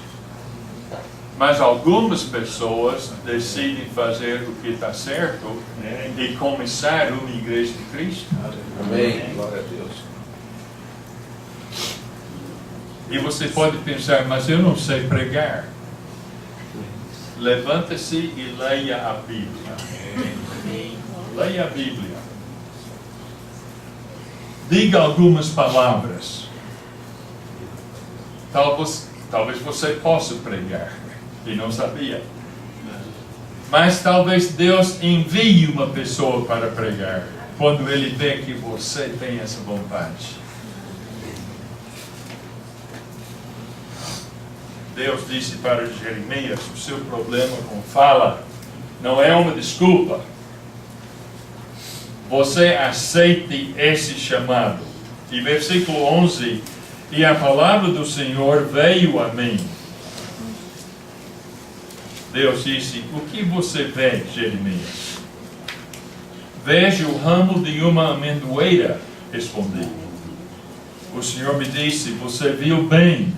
Mas algumas pessoas decidem fazer o que está certo e começar uma igreja de Cristo. Amém. Glória a Deus. E você pode pensar: mas eu não sei pregar. Levanta-se e leia a Bíblia. Leia a Bíblia. Diga algumas palavras. Talvez você possa pregar e não sabia. Mas talvez Deus envie uma pessoa para pregar quando Ele vê que você tem essa vontade. Deus disse para Jeremias: o seu problema com fala não é uma desculpa. Você aceite esse chamado. E versículo 11: e a palavra do Senhor veio a mim. Deus disse: o que você vê, Jeremias? Vejo o ramo de uma amendoeira, respondi. O Senhor me disse: você viu bem,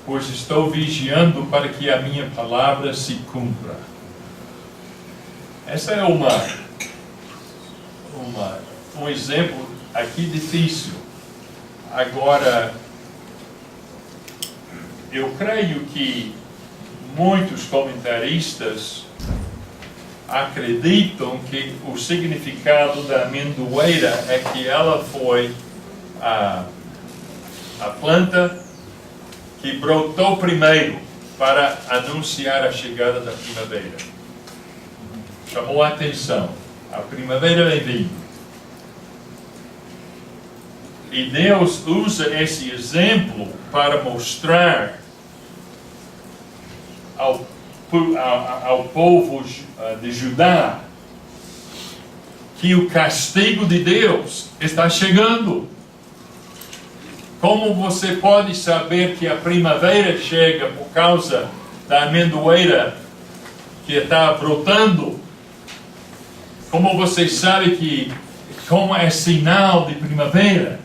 pois estou vigiando para que a minha palavra se cumpra. Essa é um exemplo aqui difícil. Agora, eu creio que muitos comentaristas acreditam que o significado da amendoeira é que ela foi a planta que brotou primeiro para anunciar a chegada da primavera. Chamou a atenção. A primavera vem vindo. E Deus usa esse exemplo para mostrar ao povo de Judá que o castigo de Deus está chegando. Como você pode saber que a primavera chega por causa da amendoeira que está brotando? Como você sabe como é sinal de primavera?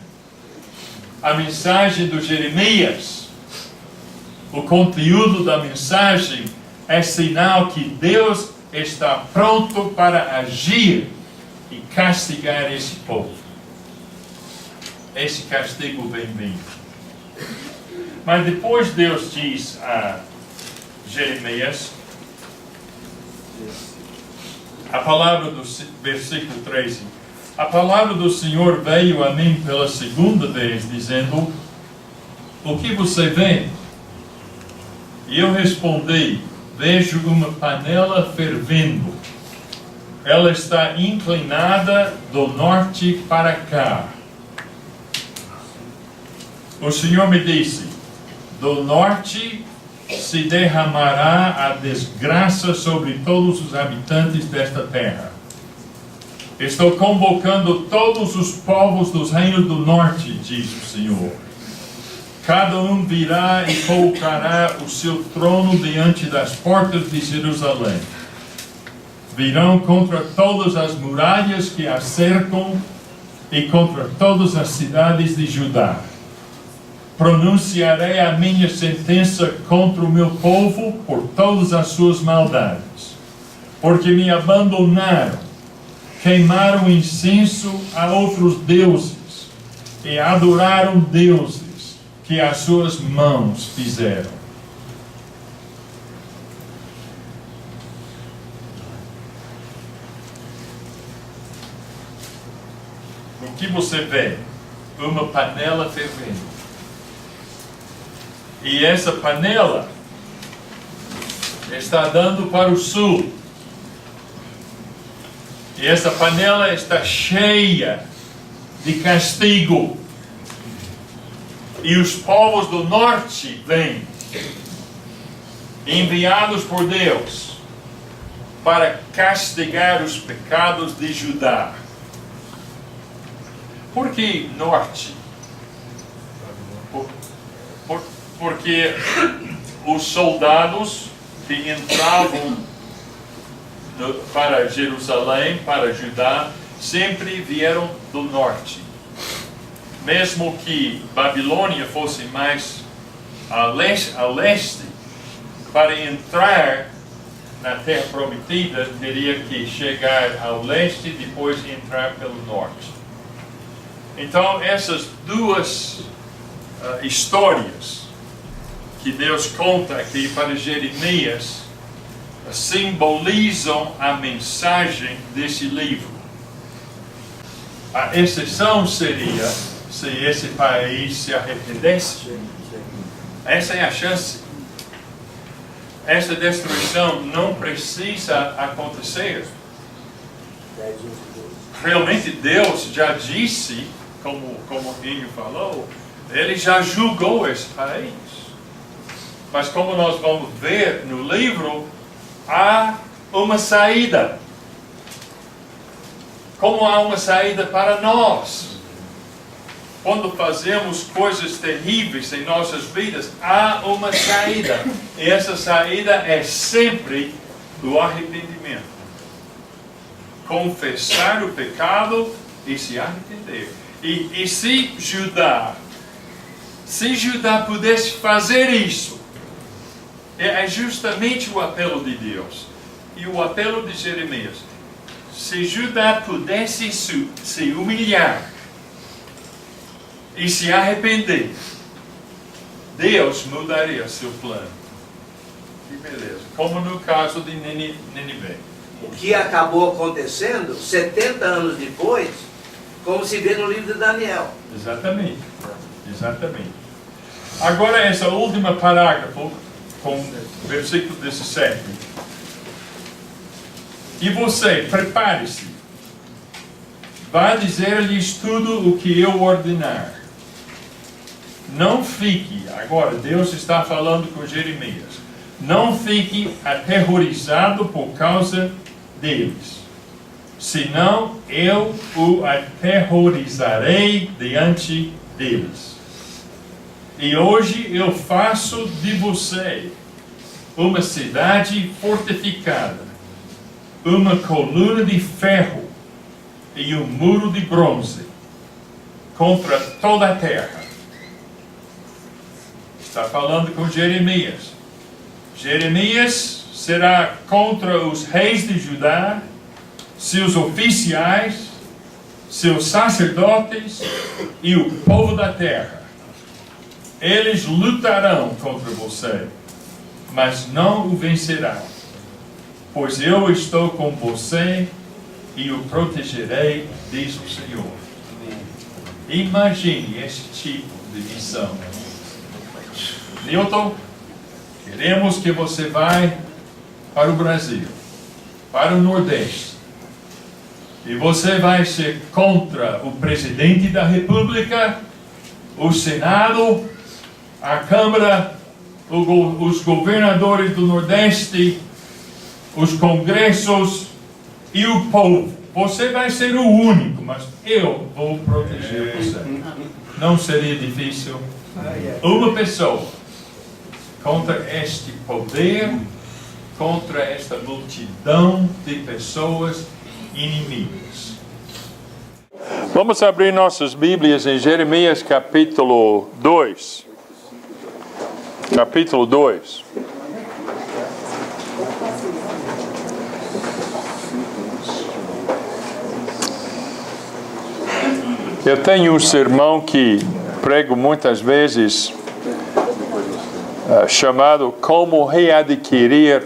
A mensagem do Jeremias, o conteúdo da mensagem é sinal que Deus está pronto para agir e castigar esse povo. Esse castigo vem vindo. Mas depois Deus diz a Jeremias, a palavra do versículo 13, a palavra do Senhor veio a mim pela segunda vez, dizendo: o que você vê? E eu respondi: vejo uma panela fervendo. Ela está inclinada do norte para cá. o Senhor me disse: do norte se derramará a desgraça sobre todos os habitantes desta terra. Estou convocando todos os povos dos reinos do norte, diz o Senhor. Cada um virá e colocará o seu trono diante das portas de Jerusalém. Virão contra todas as muralhas que a cercam e contra todas as cidades de Judá. Pronunciarei a minha sentença contra o meu povo por todas as suas maldades, porque me abandonaram, queimaram incenso a outros deuses e adoraram deuses que as suas mãos fizeram. O que você vê? Uma panela fervendo. E essa panela está dando para o sul. E essa panela está cheia de castigo. E os povos do norte vêm, enviados por Deus, para castigar os pecados de Judá. Por que norte? Porque os soldados que entravam para Jerusalém, para Judá, sempre vieram do norte. Mesmo que Babilônia fosse mais a leste, para entrar na terra prometida, teria que chegar ao leste e depois entrar pelo norte. Então, essas duas histórias que Deus conta aqui para Jeremias simbolizam a mensagem desse livro. A exceção seria se esse país se arrependesse. Essa é a chance. Essa destruição não precisa acontecer. Realmente Deus já disse, como o Rinho falou, Ele já julgou esse país. Mas como nós vamos ver no livro, há uma saída. Como há uma saída para nós. Quando fazemos coisas terríveis em nossas vidas, há uma saída. E essa saída é sempre o arrependimento. Confessar o pecado e se arrepender. E se Judá pudesse fazer isso, é justamente o apelo de Deus e o apelo de Jeremias. Se Judá pudesse se humilhar e se arrepender, Deus mudaria seu plano. Que beleza. Como no caso de Nínive. O que acabou acontecendo 70 anos depois, como se vê no livro de Daniel. Exatamente. Exatamente. Agora, essa última parágrafo, com versículo 17. E você, prepare-se. Vá dizer-lhes tudo o que eu ordenar. Não fique, agora Deus está falando com Jeremias, não fique aterrorizado por causa deles, senão eu o aterrorizarei diante deles. E hoje eu faço de você uma cidade fortificada, uma coluna de ferro e um muro de bronze contra toda a terra. Está falando com Jeremias. Jeremias será contra os reis de Judá, seus oficiais, seus sacerdotes e o povo da terra. Eles lutarão contra você, mas não o vencerão, pois eu estou com você e o protegerei, diz o Senhor. Imagine esse tipo de missão. Newton, queremos que você vá para o Brasil, para o Nordeste, e você vai ser contra o presidente da República o Senado, a Câmara, os governadores do Nordeste, os congressos e o povo. Você vai ser o único, mas eu vou proteger você. Não seria difícil? Uma pessoa contra este poder, contra esta multidão de pessoas inimigas. Vamos abrir nossas Bíblias em Jeremias capítulo 2. Capítulo 2. Eu tenho um sermão que prego muitas vezes, chamado Como Readquirir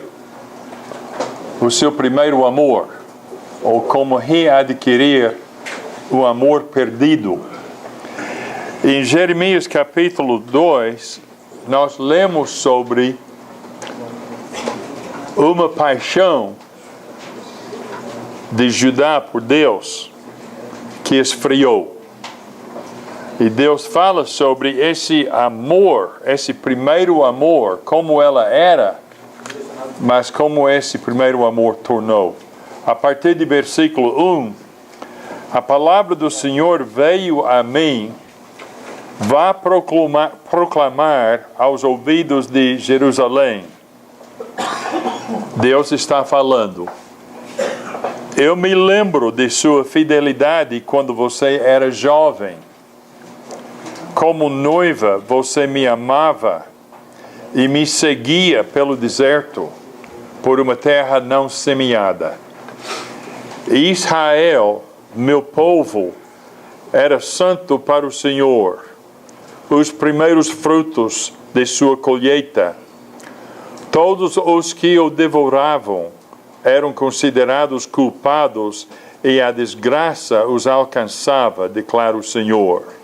o Seu Primeiro Amor, ou Como Readquirir o Amor Perdido. Em Jeremias capítulo 2, nós lemos sobre uma paixão de Judá por Deus que esfriou. E Deus fala sobre esse amor, esse primeiro amor, como ela era, mas como esse primeiro amor tornou. A partir de versículo 1, a palavra do Senhor veio a mim, vá proclamar aos ouvidos de Jerusalém. Deus está falando. Eu me lembro de sua fidelidade quando você era jovem. Como noiva, você me amava e me seguia pelo deserto, por uma terra não semeada. Israel, meu povo, era santo para o Senhor, os primeiros frutos de sua colheita. Todos os que o devoravam eram considerados culpados e a desgraça os alcançava, declara o Senhor.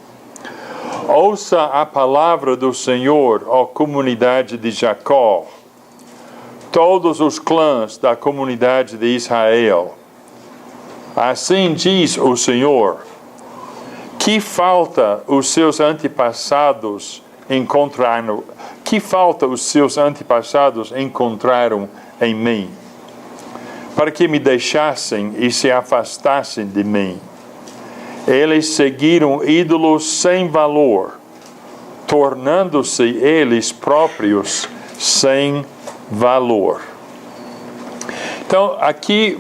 Ouça a palavra do Senhor, ó comunidade de Jacó, todos os clãs da comunidade de Israel. Assim diz o Senhor: que falta os seus antepassados encontraram? Que falta os seus antepassados encontraram em mim, para que me deixassem e se afastassem de mim? Eles seguiram ídolos sem valor, tornando-se eles próprios sem valor. Então, aqui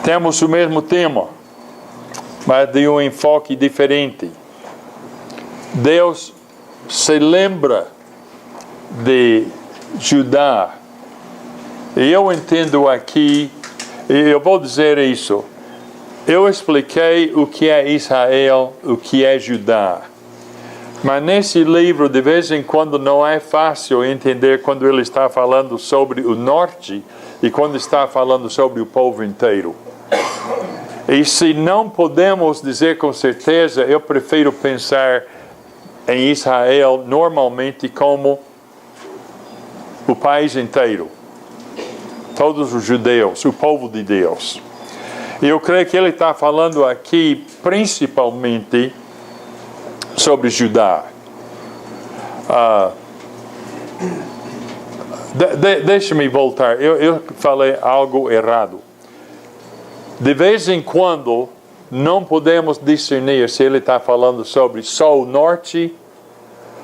temos o mesmo tema, mas de um enfoque diferente. Deus se lembra de Judá. E eu entendo aqui, e eu vou dizer isso. Eu expliquei o que é Israel, o que é Judá. Mas nesse livro, de vez em quando, não é fácil entender quando ele está falando sobre o norte e quando está falando sobre o povo inteiro. E se não podemos dizer com certeza, eu prefiro pensar em Israel normalmente como o país inteiro. Todos os judeus, o povo de Deus. E eu creio que ele está falando aqui principalmente sobre Judá. Deixa-me voltar. Eu falei algo errado. De vez em quando, não podemos discernir se ele está falando sobre só o norte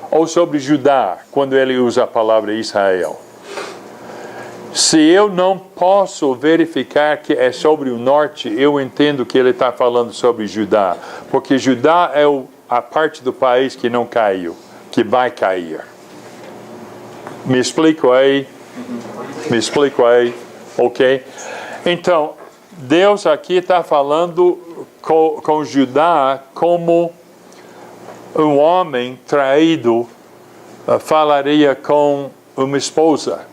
ou sobre Judá, quando ele usa a palavra Israel. Se eu não posso verificar que é sobre o norte, eu entendo que ele está falando sobre Judá. Porque Judá é a parte do país que não caiu, que vai cair. Me explico aí? Ok? Então, Deus aqui está falando com Judá como um homem traído falaria com uma esposa.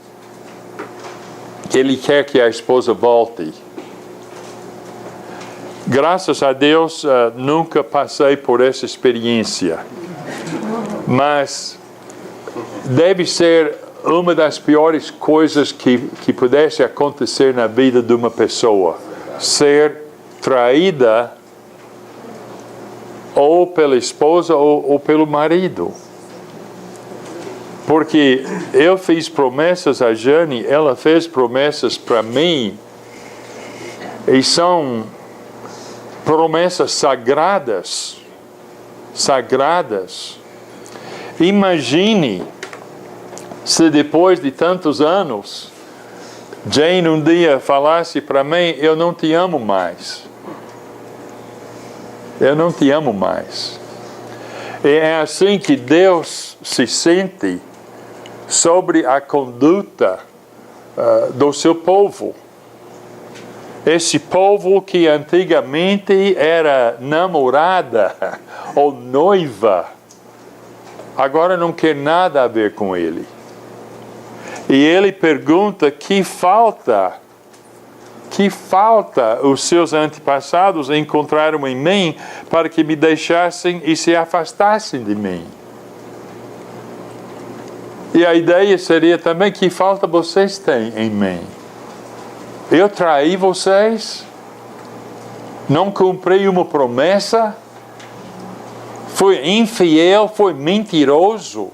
Ele quer que a esposa volte. Graças a Deus, nunca passei por essa experiência. Mas deve ser uma das piores coisas que pudesse acontecer na vida de uma pessoa. Ser traída ou pela esposa, ou pelo marido. Porque eu fiz promessas a Jane, ela fez promessas para mim, e são promessas sagradas. Sagradas. Imagine se depois de tantos anos, Jane um dia falasse para mim: eu não te amo mais. Eu não te amo mais. E é assim que Deus se sente sobre a conduta do seu povo. Esse povo que antigamente era namorada ou noiva, agora não quer nada a ver com ele. E ele pergunta: que falta os seus antepassados encontraram em mim para que me deixassem e se afastassem de mim? E a ideia seria também: que falta vocês têm em mim? Eu traí vocês? Não cumpri uma promessa? Fui infiel? Fui mentiroso?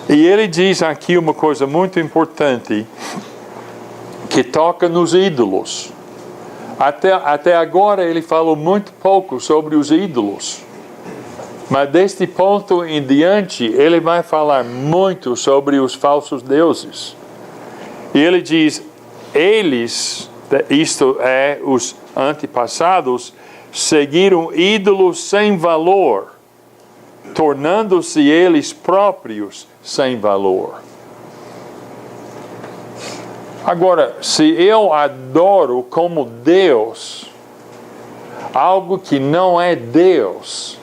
E ele diz aqui uma coisa muito importante que toca nos ídolos. Até agora ele falou muito pouco sobre os ídolos. Mas deste ponto em diante ele vai falar muito sobre os falsos deuses. E ele diz: eles, isto é, os antepassados, seguiram ídolos sem valor, tornando-se eles próprios sem valor. Agora, se eu adoro como Deus algo que não é Deus,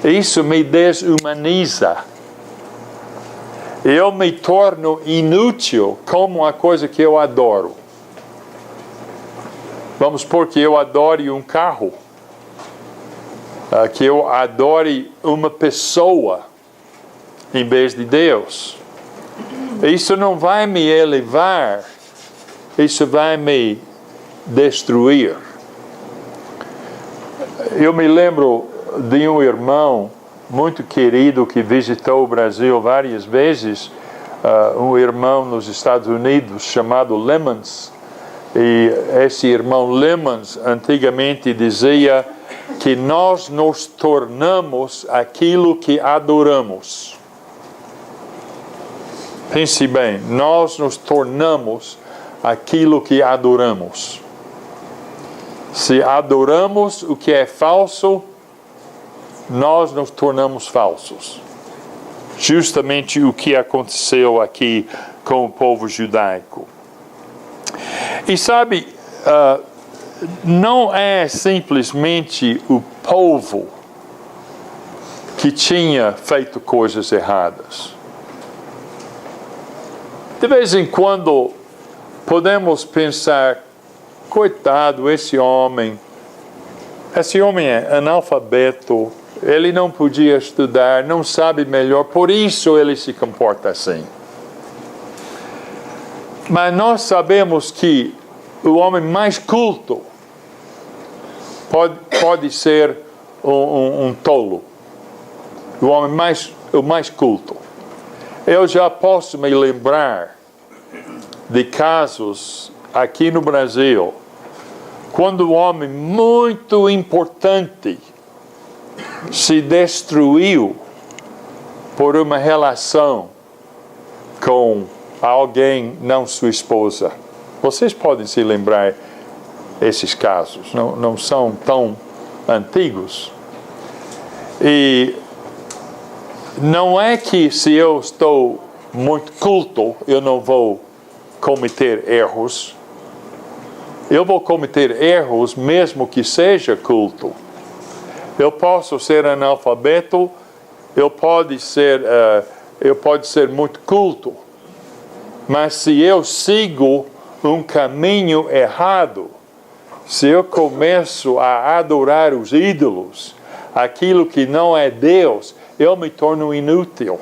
isso me desumaniza. Eu me torno inútil como a coisa que eu adoro. Vamos supor que eu adore um carro, que eu adore uma pessoa em vez de Deus. Isso não vai me elevar, isso vai me destruir. Eu me lembro de um irmão muito querido que visitou o Brasil várias vezes, um irmão nos Estados Unidos chamado Lemons. E esse irmão Lemons antigamente dizia que nós nos tornamos aquilo que adoramos. Pense bem, nós nos tornamos aquilo que adoramos. Se adoramos o que é falso, nós nos tornamos falsos. Justamente o que aconteceu aqui com o povo judaico. E sabe, não é simplesmente o povo que tinha feito coisas erradas. De vez em quando podemos pensar: coitado, esse homem é analfabeto, ele não podia estudar, não sabe melhor, por isso ele se comporta assim. Mas nós sabemos que o homem mais culto pode ser um tolo. O homem mais culto. Eu já posso me lembrar de casos aqui no Brasil, quando um homem muito importante se destruiu por uma relação com alguém, não sua esposa. Vocês podem se lembrar esses casos, não são tão antigos. E não é que se eu estou muito culto, eu não vou cometer erros. Eu vou cometer erros mesmo que seja culto. Eu posso ser analfabeto, eu posso ser muito culto. Mas se eu sigo um caminho errado, se eu começo a adorar os ídolos, aquilo que não é Deus, eu me torno inútil.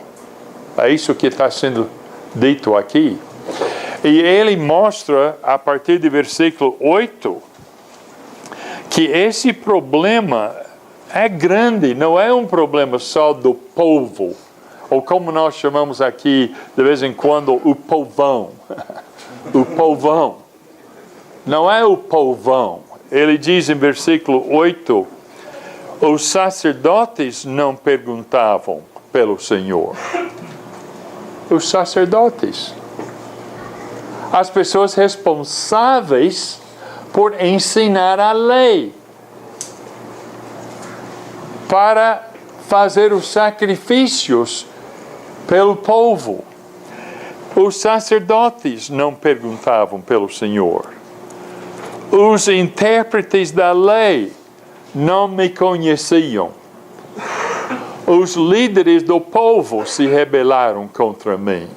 É isso que está sendo dito aqui. E ele mostra, a partir do versículo 8, que esse problema é grande, não é um problema só do povo, ou como nós chamamos aqui, de vez em quando, o povão. O povão. Não é o povão. Ele diz em versículo 8, os sacerdotes não perguntavam pelo Senhor. Os sacerdotes. As pessoas responsáveis por ensinar a lei. Para fazer os sacrifícios pelo povo. Os sacerdotes não perguntavam pelo Senhor. Os intérpretes da lei não me conheciam. Os líderes do povo se rebelaram contra mim.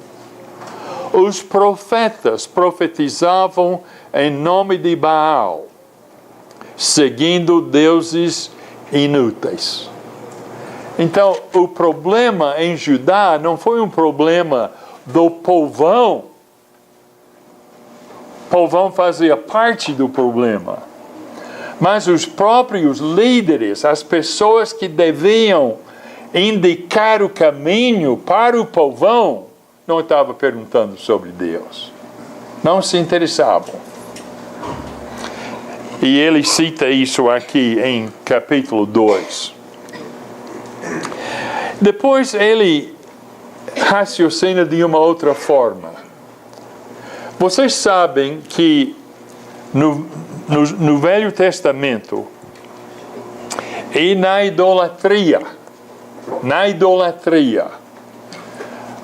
Os profetas profetizavam em nome de Baal, seguindo deuses inúteis. Então, o problema em Judá não foi um problema do povão. O povão fazia parte do problema. Mas os próprios líderes, as pessoas que deviam indicar o caminho para o povão, não estavam perguntando sobre Deus. Não se interessavam. E ele cita isso aqui em capítulo 2. Depois ele raciocina de uma outra forma. Vocês sabem que no Velho Testamento e na idolatria,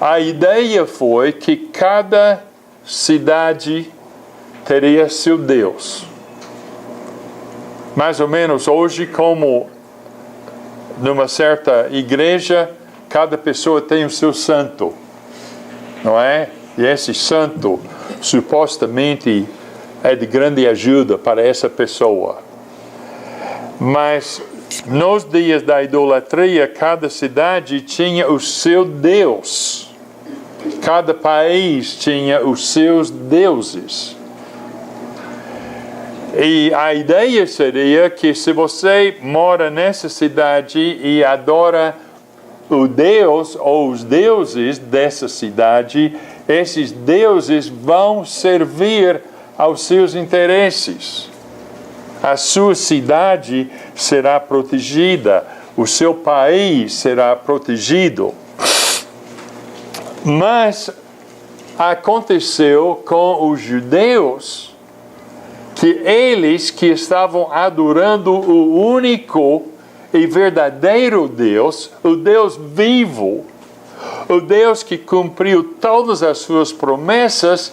a ideia foi que cada cidade teria seu Deus. Mais ou menos hoje, como numa certa igreja, cada pessoa tem o seu santo, não é? E esse santo, supostamente, é de grande ajuda para essa pessoa. Mas, nos dias da idolatria, cada cidade tinha o seu Deus. Cada país tinha os seus deuses. E a ideia seria que se você mora nessa cidade e adora o Deus ou os deuses dessa cidade, esses deuses vão servir aos seus interesses. A sua cidade será protegida, o seu país será protegido. Mas aconteceu com os judeus que eles que estavam adorando o único e verdadeiro Deus, o Deus vivo, o Deus que cumpriu todas as suas promessas,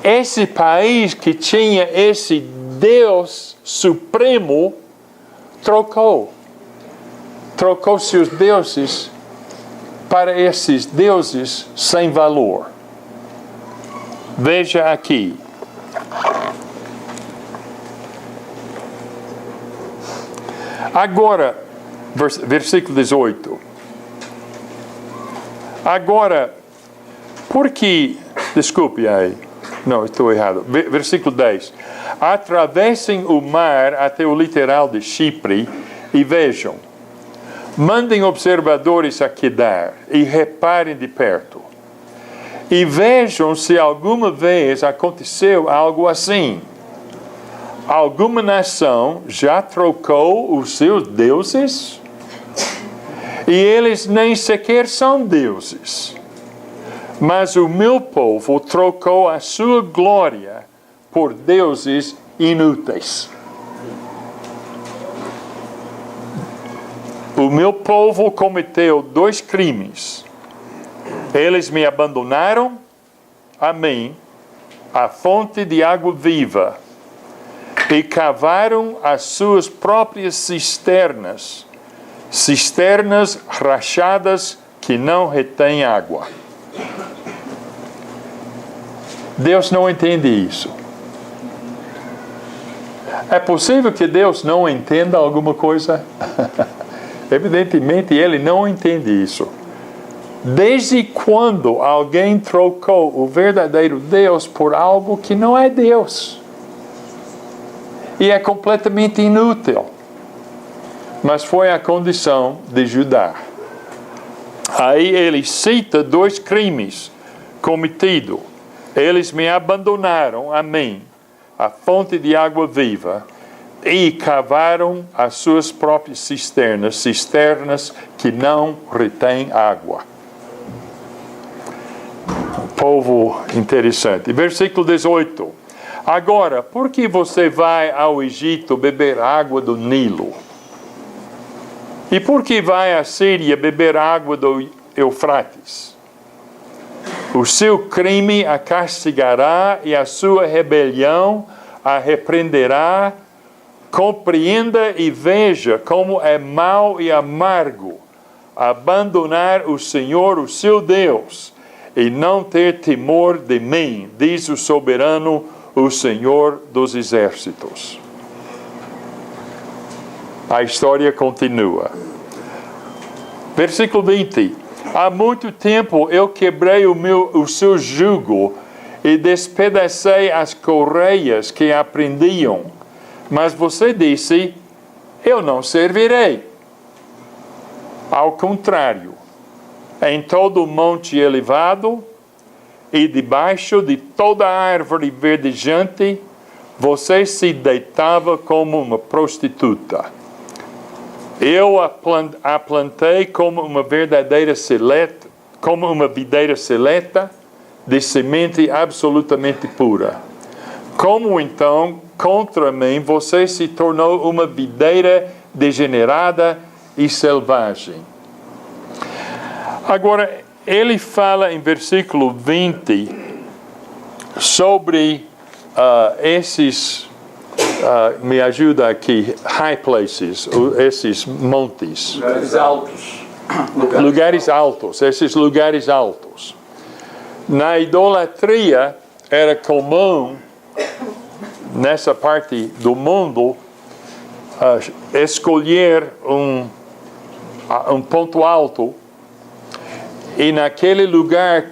esse país que tinha esse Deus supremo, trocou seus deuses para esses deuses sem valor. Veja aqui. Agora, versículo 18. Agora, desculpe aí, não, estou errado. Versículo 10. Atravessem o mar até o litoral de Chipre e vejam. Mandem observadores a Quedar e reparem de perto. E vejam se alguma vez aconteceu algo assim. Alguma nação já trocou os seus deuses? E eles nem sequer são deuses. Mas o meu povo trocou a sua glória por deuses inúteis. O meu povo cometeu 2 crimes. Eles me abandonaram, a mim, a fonte de água viva, e cavaram as suas próprias cisternas rachadas que não retêm água. Deus não entende isso. É possível que Deus não entenda alguma coisa? Evidentemente, Ele não entende isso. Desde quando alguém trocou o verdadeiro Deus por algo que não é Deus? e é completamente inútil. Mas foi a condição de Judá. Aí ele cita 2 crimes cometidos. Eles me abandonaram a mim, a fonte de água viva, e cavaram as suas próprias cisternas que não retêm água. Povo interessante. Versículo 18. Agora, por que você vai ao Egito beber água do Nilo? E por que vai à Síria beber água do Eufrates? O seu crime a castigará e a sua rebelião a repreenderá. Compreenda e veja como é mau e amargo abandonar o Senhor, o seu Deus, e não ter temor de mim, diz o soberano, o Senhor dos exércitos. A história continua. Versículo 20. Há muito tempo eu quebrei o seu jugo e despedacei as correias que aprendiam. Mas você disse, eu não servirei. Ao contrário, em todo monte elevado e debaixo de toda árvore verdejante, você se deitava como uma prostituta. Eu a plantei como uma videira seleta de semente absolutamente pura. Como então, contra mim, você se tornou uma videira degenerada e selvagem? Agora, ele fala em versículo 20 sobre esses, me ajuda aqui, high places, esses montes. Lugares altos. Lugares altos, esses lugares altos. Na idolatria, era comum, nessa parte do mundo, escolher um ponto alto e naquele lugar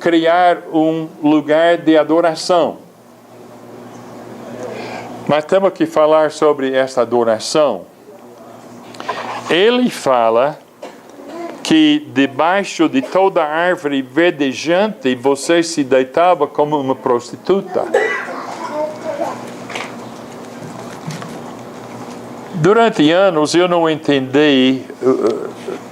criar um lugar de adoração. Mas temos que falar sobre esta adoração. Ele fala que debaixo de toda árvore verdejante você se deitava como uma prostituta. Durante anos eu não entendi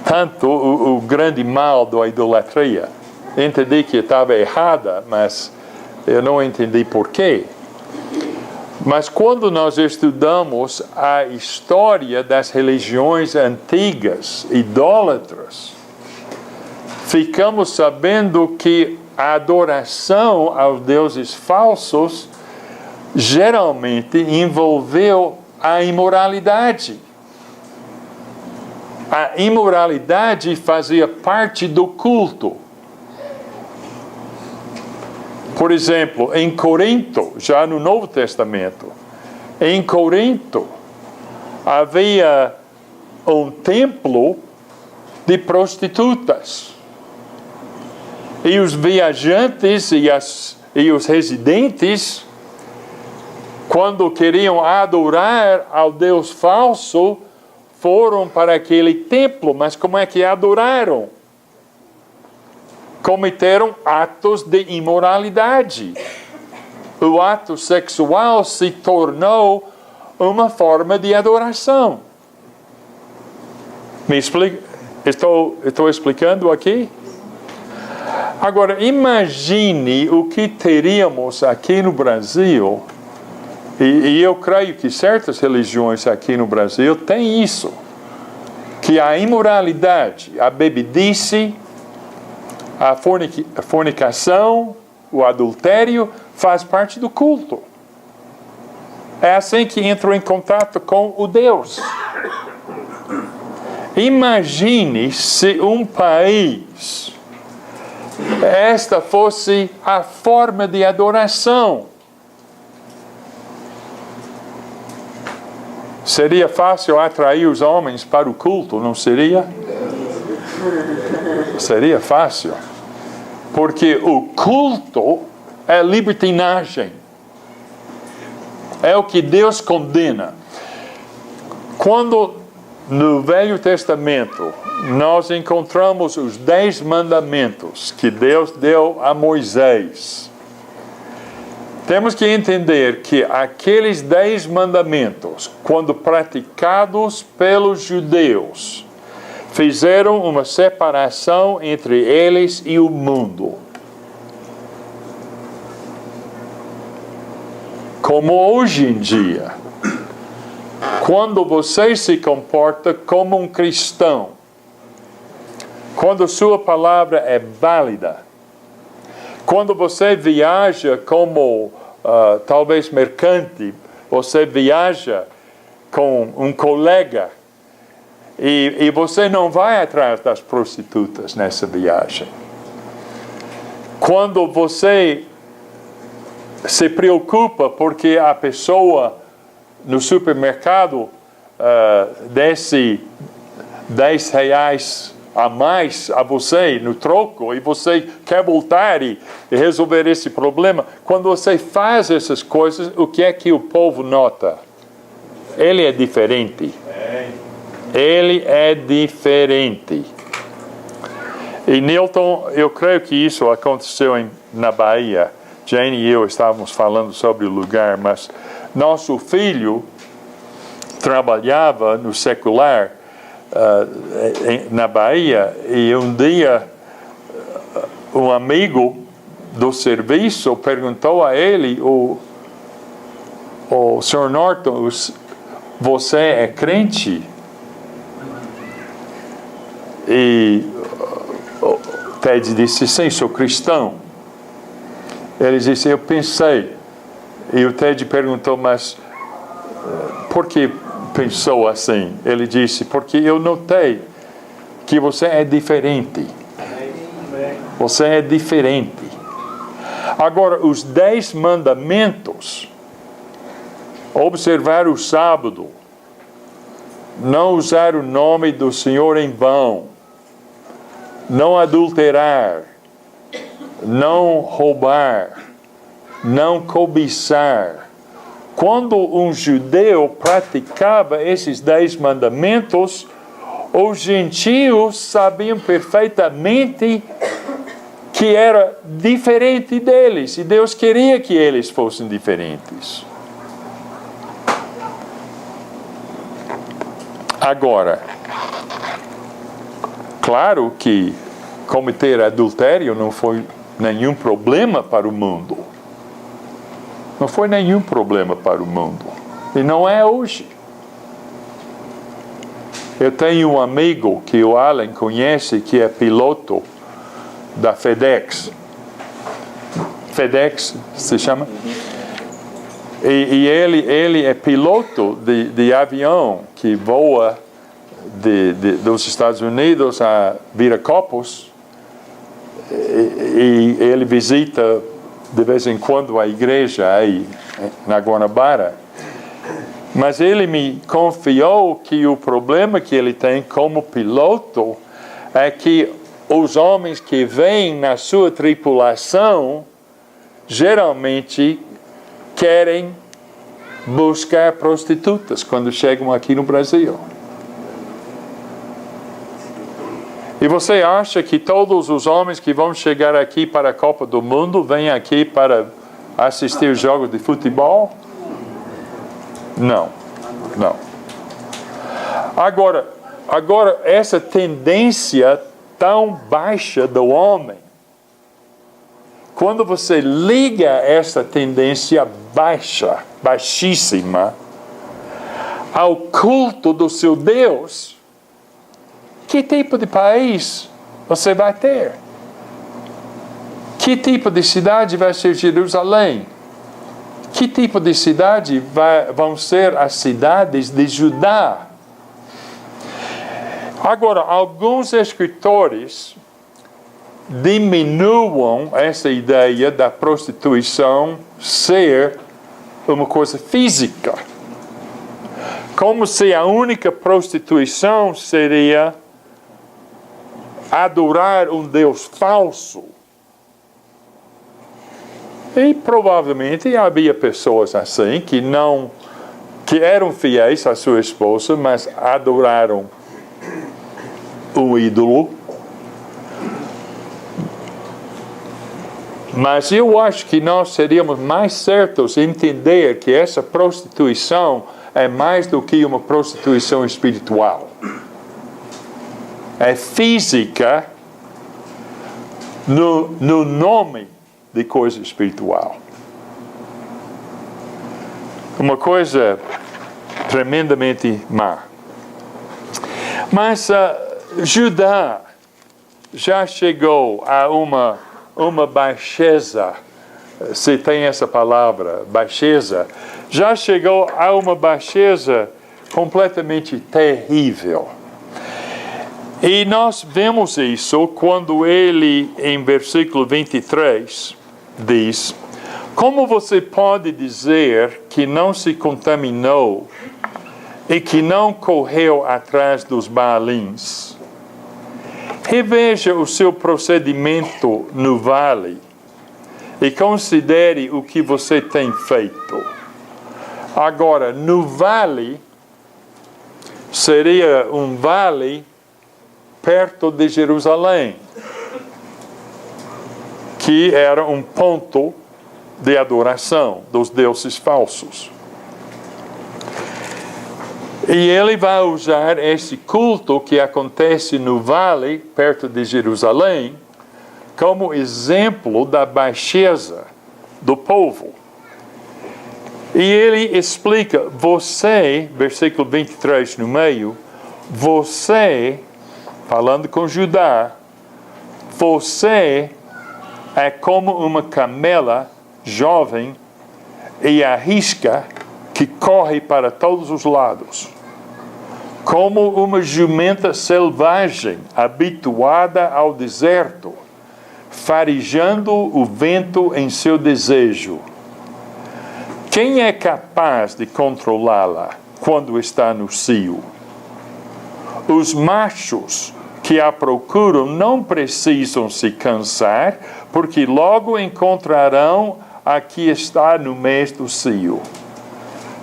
tanto o grande mal da idolatria. Entendi que estava errada, mas eu não entendi porquê. Mas quando nós estudamos a história das religiões antigas, idólatras, ficamos sabendo que a adoração aos deuses falsos geralmente envolveu a imoralidade. A imoralidade fazia parte do culto. Por exemplo, em Corinto, já no Novo Testamento, em Corinto havia um templo de prostitutas. E os viajantes e os residentes, quando queriam adorar ao Deus falso, foram para aquele templo. Mas como é que adoraram? Cometeram atos de imoralidade. O ato sexual se tornou uma forma de adoração. Me explica? Estou explicando aqui? Agora, imagine o que teríamos aqui no Brasil, e eu creio que certas religiões aqui no Brasil têm isso, que a imoralidade, a bebidice, a fornicação, o adultério, faz parte do culto. É assim que entram em contato com o Deus. Imagine se um país, esta fosse a forma de adoração. Seria fácil atrair os homens para o culto, não seria? Seria fácil. Porque o culto é libertinagem. É o que Deus condena. Quando no Velho Testamento nós encontramos os 10 mandamentos que Deus deu a Moisés, temos que entender que aqueles 10 mandamentos, quando praticados pelos judeus, fizeram uma separação entre eles e o mundo. Como hoje em dia, quando você se comporta como um cristão, quando sua palavra é válida, quando você viaja como talvez mercante, você viaja com um colega e você não vai atrás das prostitutas nessa viagem. Quando você se preocupa porque a pessoa no supermercado desce R$10 a mais a você no troco e você quer voltar e resolver esse problema. Quando você faz essas coisas, o que é que o povo nota? Ele é diferente. Ele é diferente. E Nilton, eu creio que isso aconteceu na Bahia. Jane e eu estávamos falando sobre o lugar, mas nosso filho trabalhava no secular na Bahia, e um dia um amigo do serviço perguntou a ele: o Sr. Norton, você é crente? E o Ted disse: sim, sou cristão. Ele disse: eu pensei. E o Ted perguntou: mas por que pensou assim? Ele disse: porque eu notei que você é diferente. Você é diferente. Agora, os 10 mandamentos: observar o sábado, não usar o nome do Senhor em vão, não adulterar, não roubar, não cobiçar. Quando um judeu praticava esses 10 mandamentos, os gentios sabiam perfeitamente que era diferente deles, e Deus queria que eles fossem diferentes. Agora, claro que cometer adultério não foi nenhum problema para o mundo. Não foi nenhum problema para o mundo. E não é hoje. Eu tenho um amigo que o Alan conhece, que é piloto da FedEx. FedEx se chama? E ele é piloto de avião que voa dos Estados Unidos a Viracopos. E ele visita de vez em quando a igreja aí na Guanabara. Mas ele me confiou que o problema que ele tem como piloto é que os homens que vêm na sua tripulação geralmente querem buscar prostitutas quando chegam aqui no Brasil. E você acha que todos os homens que vão chegar aqui para a Copa do Mundo vêm aqui para assistir jogos de futebol? Não. Agora, essa tendência tão baixa do homem, quando você liga essa tendência baixíssima, ao culto do seu Deus, que tipo de país você vai ter? Que tipo de cidade vai ser Jerusalém? Que tipo de cidade vão ser as cidades de Judá? Agora, alguns escritores diminuam essa ideia da prostituição ser uma coisa física. Como se a única prostituição seria adorar um Deus falso. E provavelmente havia pessoas assim que eram fiéis à sua esposa, mas adoraram um ídolo. Mas eu acho que nós seríamos mais certos em entender que essa prostituição é mais do que uma prostituição espiritual. É física no nome de coisa espiritual. Uma coisa tremendamente má. Mas Judá já chegou a uma baixeza, se tem essa palavra, baixeza, já chegou a uma baixeza completamente terrível. E nós vemos isso quando ele, em versículo 23, diz: como você pode dizer que não se contaminou e que não correu atrás dos Baalins? Reveja o seu procedimento no vale e considere o que você tem feito. Agora, no vale, seria um vale perto de Jerusalém, que era um ponto de adoração dos deuses falsos. E ele vai usar esse culto que acontece no vale, perto de Jerusalém, como exemplo da baixeza do povo. E ele explica, você, versículo 23 no meio, você, falando com Judá, você é como uma camela jovem e arrisca que corre para todos os lados, como uma jumenta selvagem habituada ao deserto, farejando o vento em seu desejo. Quem é capaz de controlá-la quando está no cio? Os machos que a procuram não precisam se cansar, porque logo encontrarão a que está no meio do cio.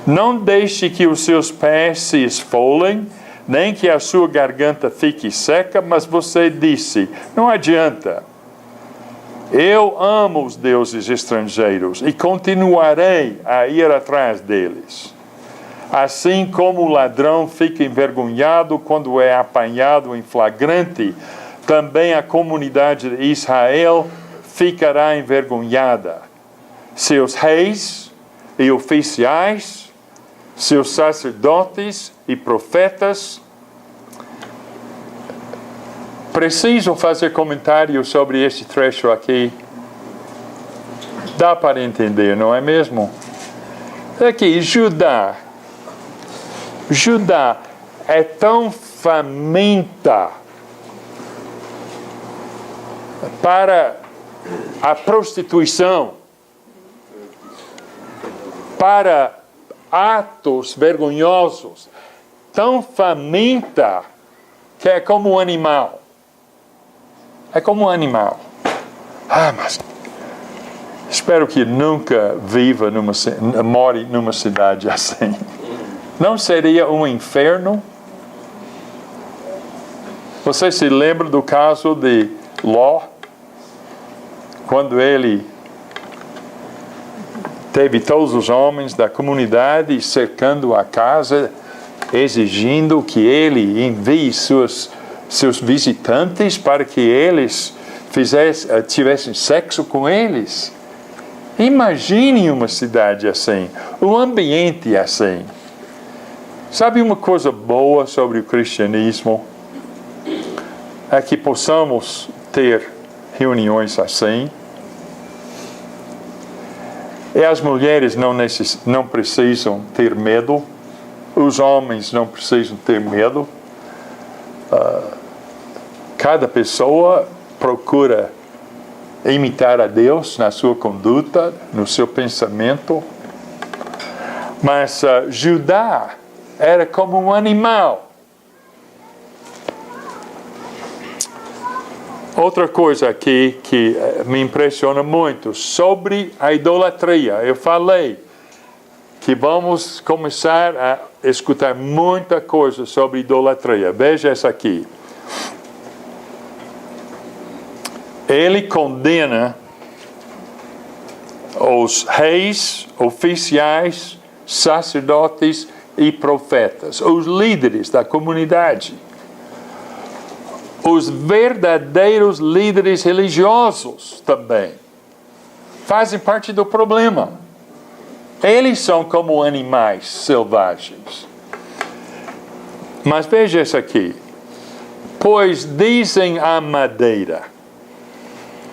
Não deixe que os seus pés se esfolem, nem que a sua garganta fique seca, mas você disse, não adianta. Eu amo os deuses estrangeiros e continuarei a ir atrás deles. Assim como o ladrão fica envergonhado quando é apanhado em flagrante, também a comunidade de Israel ficará envergonhada. Seus reis e oficiais, seus sacerdotes e profetas precisam fazer comentários sobre este trecho aqui. Dá para entender, não é mesmo? Aqui, Judá é tão faminta para a prostituição, para atos vergonhosos, tão faminta que é como um animal. É como um animal. Mas espero que nunca more numa cidade assim. Não seria um inferno? Você se lembra do caso de Ló? Quando ele teve todos os homens da comunidade cercando a casa, exigindo que ele envie seus visitantes para que eles tivessem sexo com eles. Imagine uma cidade assim, um ambiente assim. Sabe uma coisa boa sobre o cristianismo? É que possamos ter reuniões assim. E as mulheres não precisam ter medo. Os homens não precisam ter medo. Cada pessoa procura imitar a Deus na sua conduta, no seu pensamento. Mas Judá era como um animal. Outra coisa aqui que me impressiona muito sobre a idolatria. Eu falei que vamos começar a escutar muita coisa sobre idolatria. Veja essa aqui. Ele condena os reis, oficiais, sacerdotes e profetas, os líderes da comunidade, os verdadeiros líderes religiosos também, fazem parte do problema. Eles são como animais selvagens. Mas veja isso aqui. Pois dizem à madeira,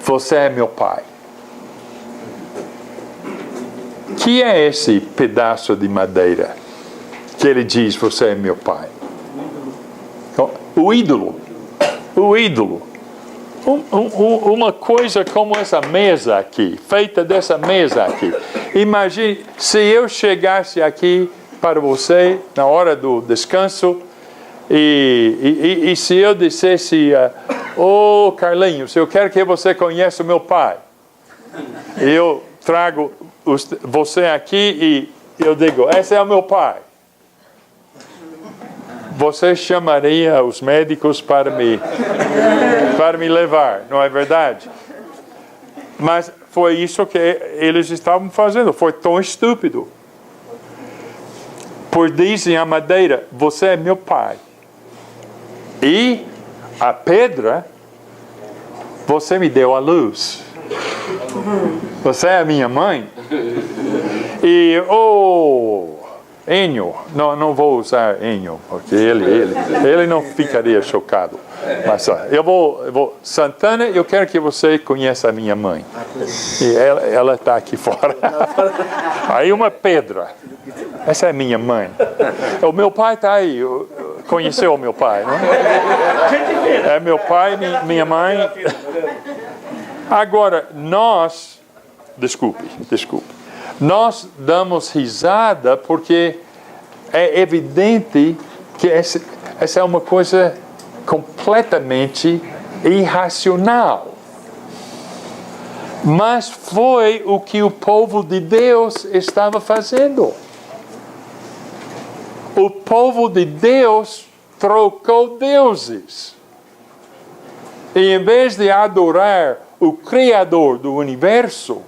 você é meu pai. Que é esse pedaço de madeira que ele diz, você é meu pai? O ídolo. O ídolo. Uma coisa como essa mesa aqui, feita dessa mesa aqui. Imagine se eu chegasse aqui para você na hora do descanso e se eu dissesse, Carlinhos, eu quero que você conheça o meu pai. Eu trago você aqui e eu digo, esse é o meu pai. Você chamaria os médicos para me levar, não é verdade? Mas foi isso que eles estavam fazendo, foi tão estúpido. Por dizem a madeira, você é meu pai. E a pedra, você me deu a luz. Você é a minha mãe. E, Enio, não vou usar Enio, porque ele não ficaria chocado. Mas eu vou, Santana, eu quero que você conheça a minha mãe. E ela está aqui fora. Aí uma pedra. Essa é minha mãe. O meu pai está aí. Conheceu o meu pai, não é? É meu pai, minha mãe. Agora, desculpe. Nós damos risada porque é evidente que essa é uma coisa completamente irracional. Mas foi o que o povo de Deus estava fazendo. O povo de Deus trocou deuses. E em vez de adorar o Criador do universo,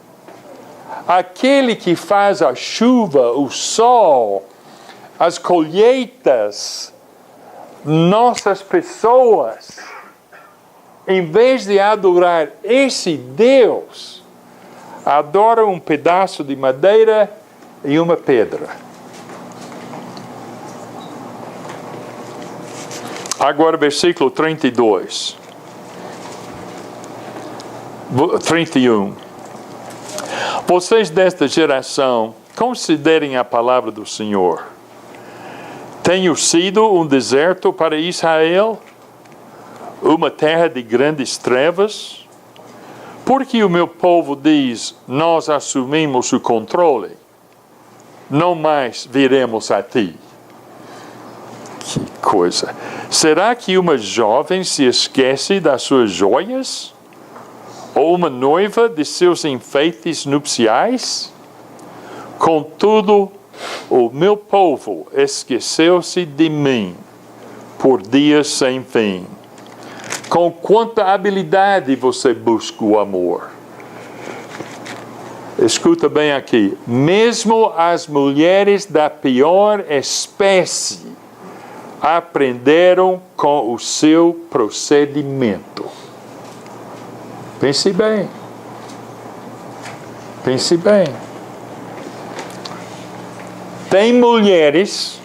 aquele que faz a chuva, o sol, as colheitas, nossas pessoas, em vez de adorar esse Deus, adoram um pedaço de madeira e uma pedra. Agora, versículo 32. 31. Vocês desta geração, considerem a palavra do Senhor. Tenho sido um deserto para Israel, uma terra de grandes trevas, porque o meu povo diz, nós assumimos o controle, não mais viremos a ti. Que coisa! Será que uma jovem se esquece das suas joias? Ou uma noiva de seus enfeites nupciais? Contudo, o meu povo esqueceu-se de mim por dias sem fim. Com quanta habilidade você busca o amor? Escuta bem aqui. Mesmo as mulheres da pior espécie aprenderam com o seu procedimento. Pense bem. Pense bem. Tem mulheres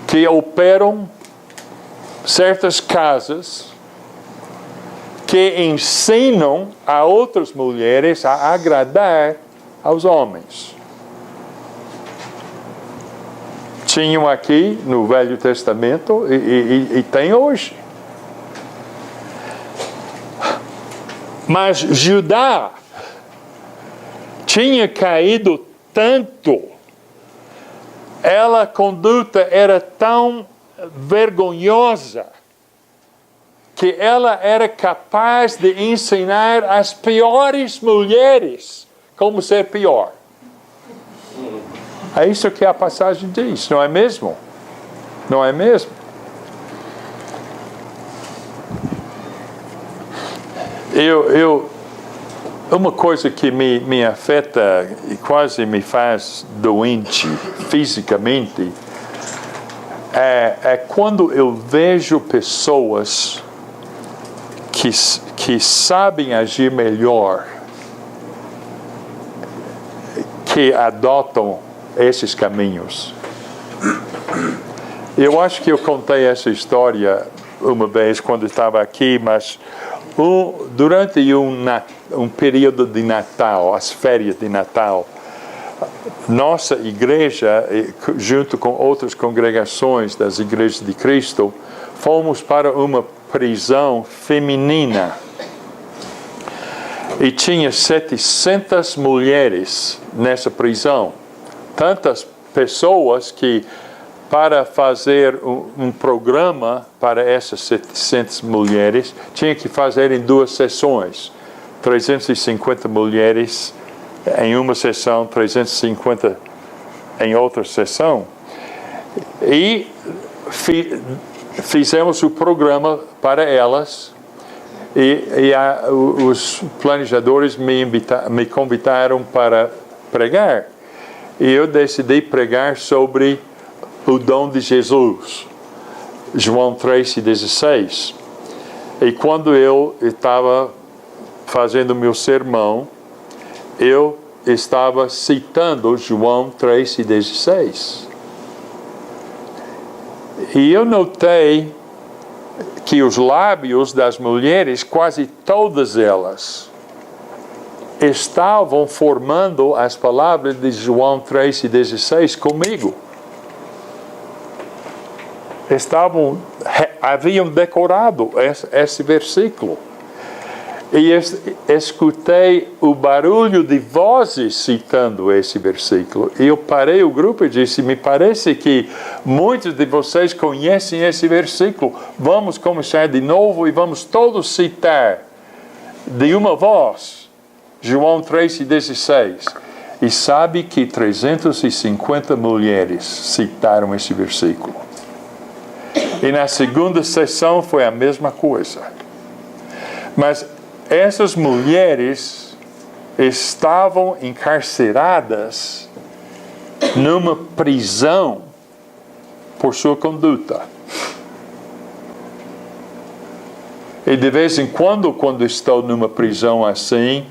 que operam certas casas que ensinam a outras mulheres a agradar aos homens. Tinham aqui no Velho Testamento e tem hoje. Mas Judá tinha caído tanto, a conduta era tão vergonhosa, que ela era capaz de ensinar as piores mulheres como ser pior. É isso que a passagem diz, não é mesmo? Não é mesmo? Uma coisa que me afeta e quase me faz doente fisicamente é quando eu vejo pessoas que sabem agir melhor, que adotam esses caminhos. Eu acho que eu contei essa história uma vez quando estava aqui, mas durante um período de Natal, as férias de Natal, nossa igreja, junto com outras congregações das igrejas de Cristo, fomos para uma prisão feminina. E tinha 700 mulheres nessa prisão. Tantas pessoas que, para fazer um programa para essas 700 mulheres, tinha que fazer em 2 sessões. 350 mulheres em uma sessão, 350 em outra sessão. E fizemos o programa para elas. Os planejadores me convidaram para pregar. E eu decidi pregar sobre o dom de Jesus, João 3,16. E quando eu estava fazendo meu sermão, eu estava citando João 3,16. E eu notei que os lábios das mulheres, quase todas elas, estavam formando as palavras de João 3,16 comigo. Haviam decorado esse versículo. E escutei o barulho de vozes citando esse versículo. E eu parei o grupo e disse, me parece que muitos de vocês conhecem esse versículo. Vamos começar de novo e vamos todos citar de uma voz João 3,16. E sabe que 350 mulheres citaram esse versículo. E na segunda sessão foi a mesma coisa. Mas essas mulheres estavam encarceradas numa prisão por sua conduta. E de vez em quando estou numa prisão assim,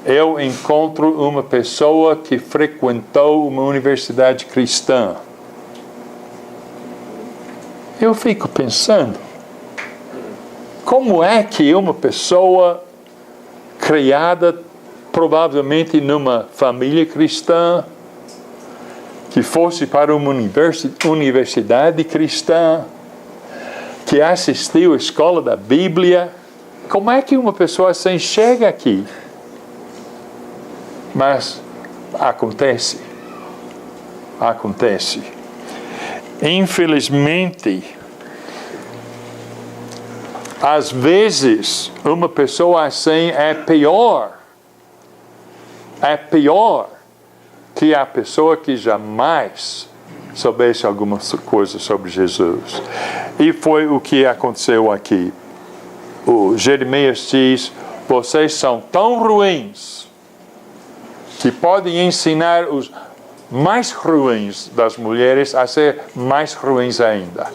eu encontro uma pessoa que frequentou uma universidade cristã. Eu fico pensando, como é que uma pessoa criada provavelmente numa família cristã, que fosse para uma universidade cristã, que assistiu à escola da Bíblia, como é que uma pessoa assim chega aqui? Mas acontece. Infelizmente, às vezes, uma pessoa assim é pior que a pessoa que jamais soubesse alguma coisa sobre Jesus. E foi o que aconteceu aqui. O Jeremias diz, vocês são tão ruins que podem ensinar os mais ruins das mulheres a ser mais ruins ainda.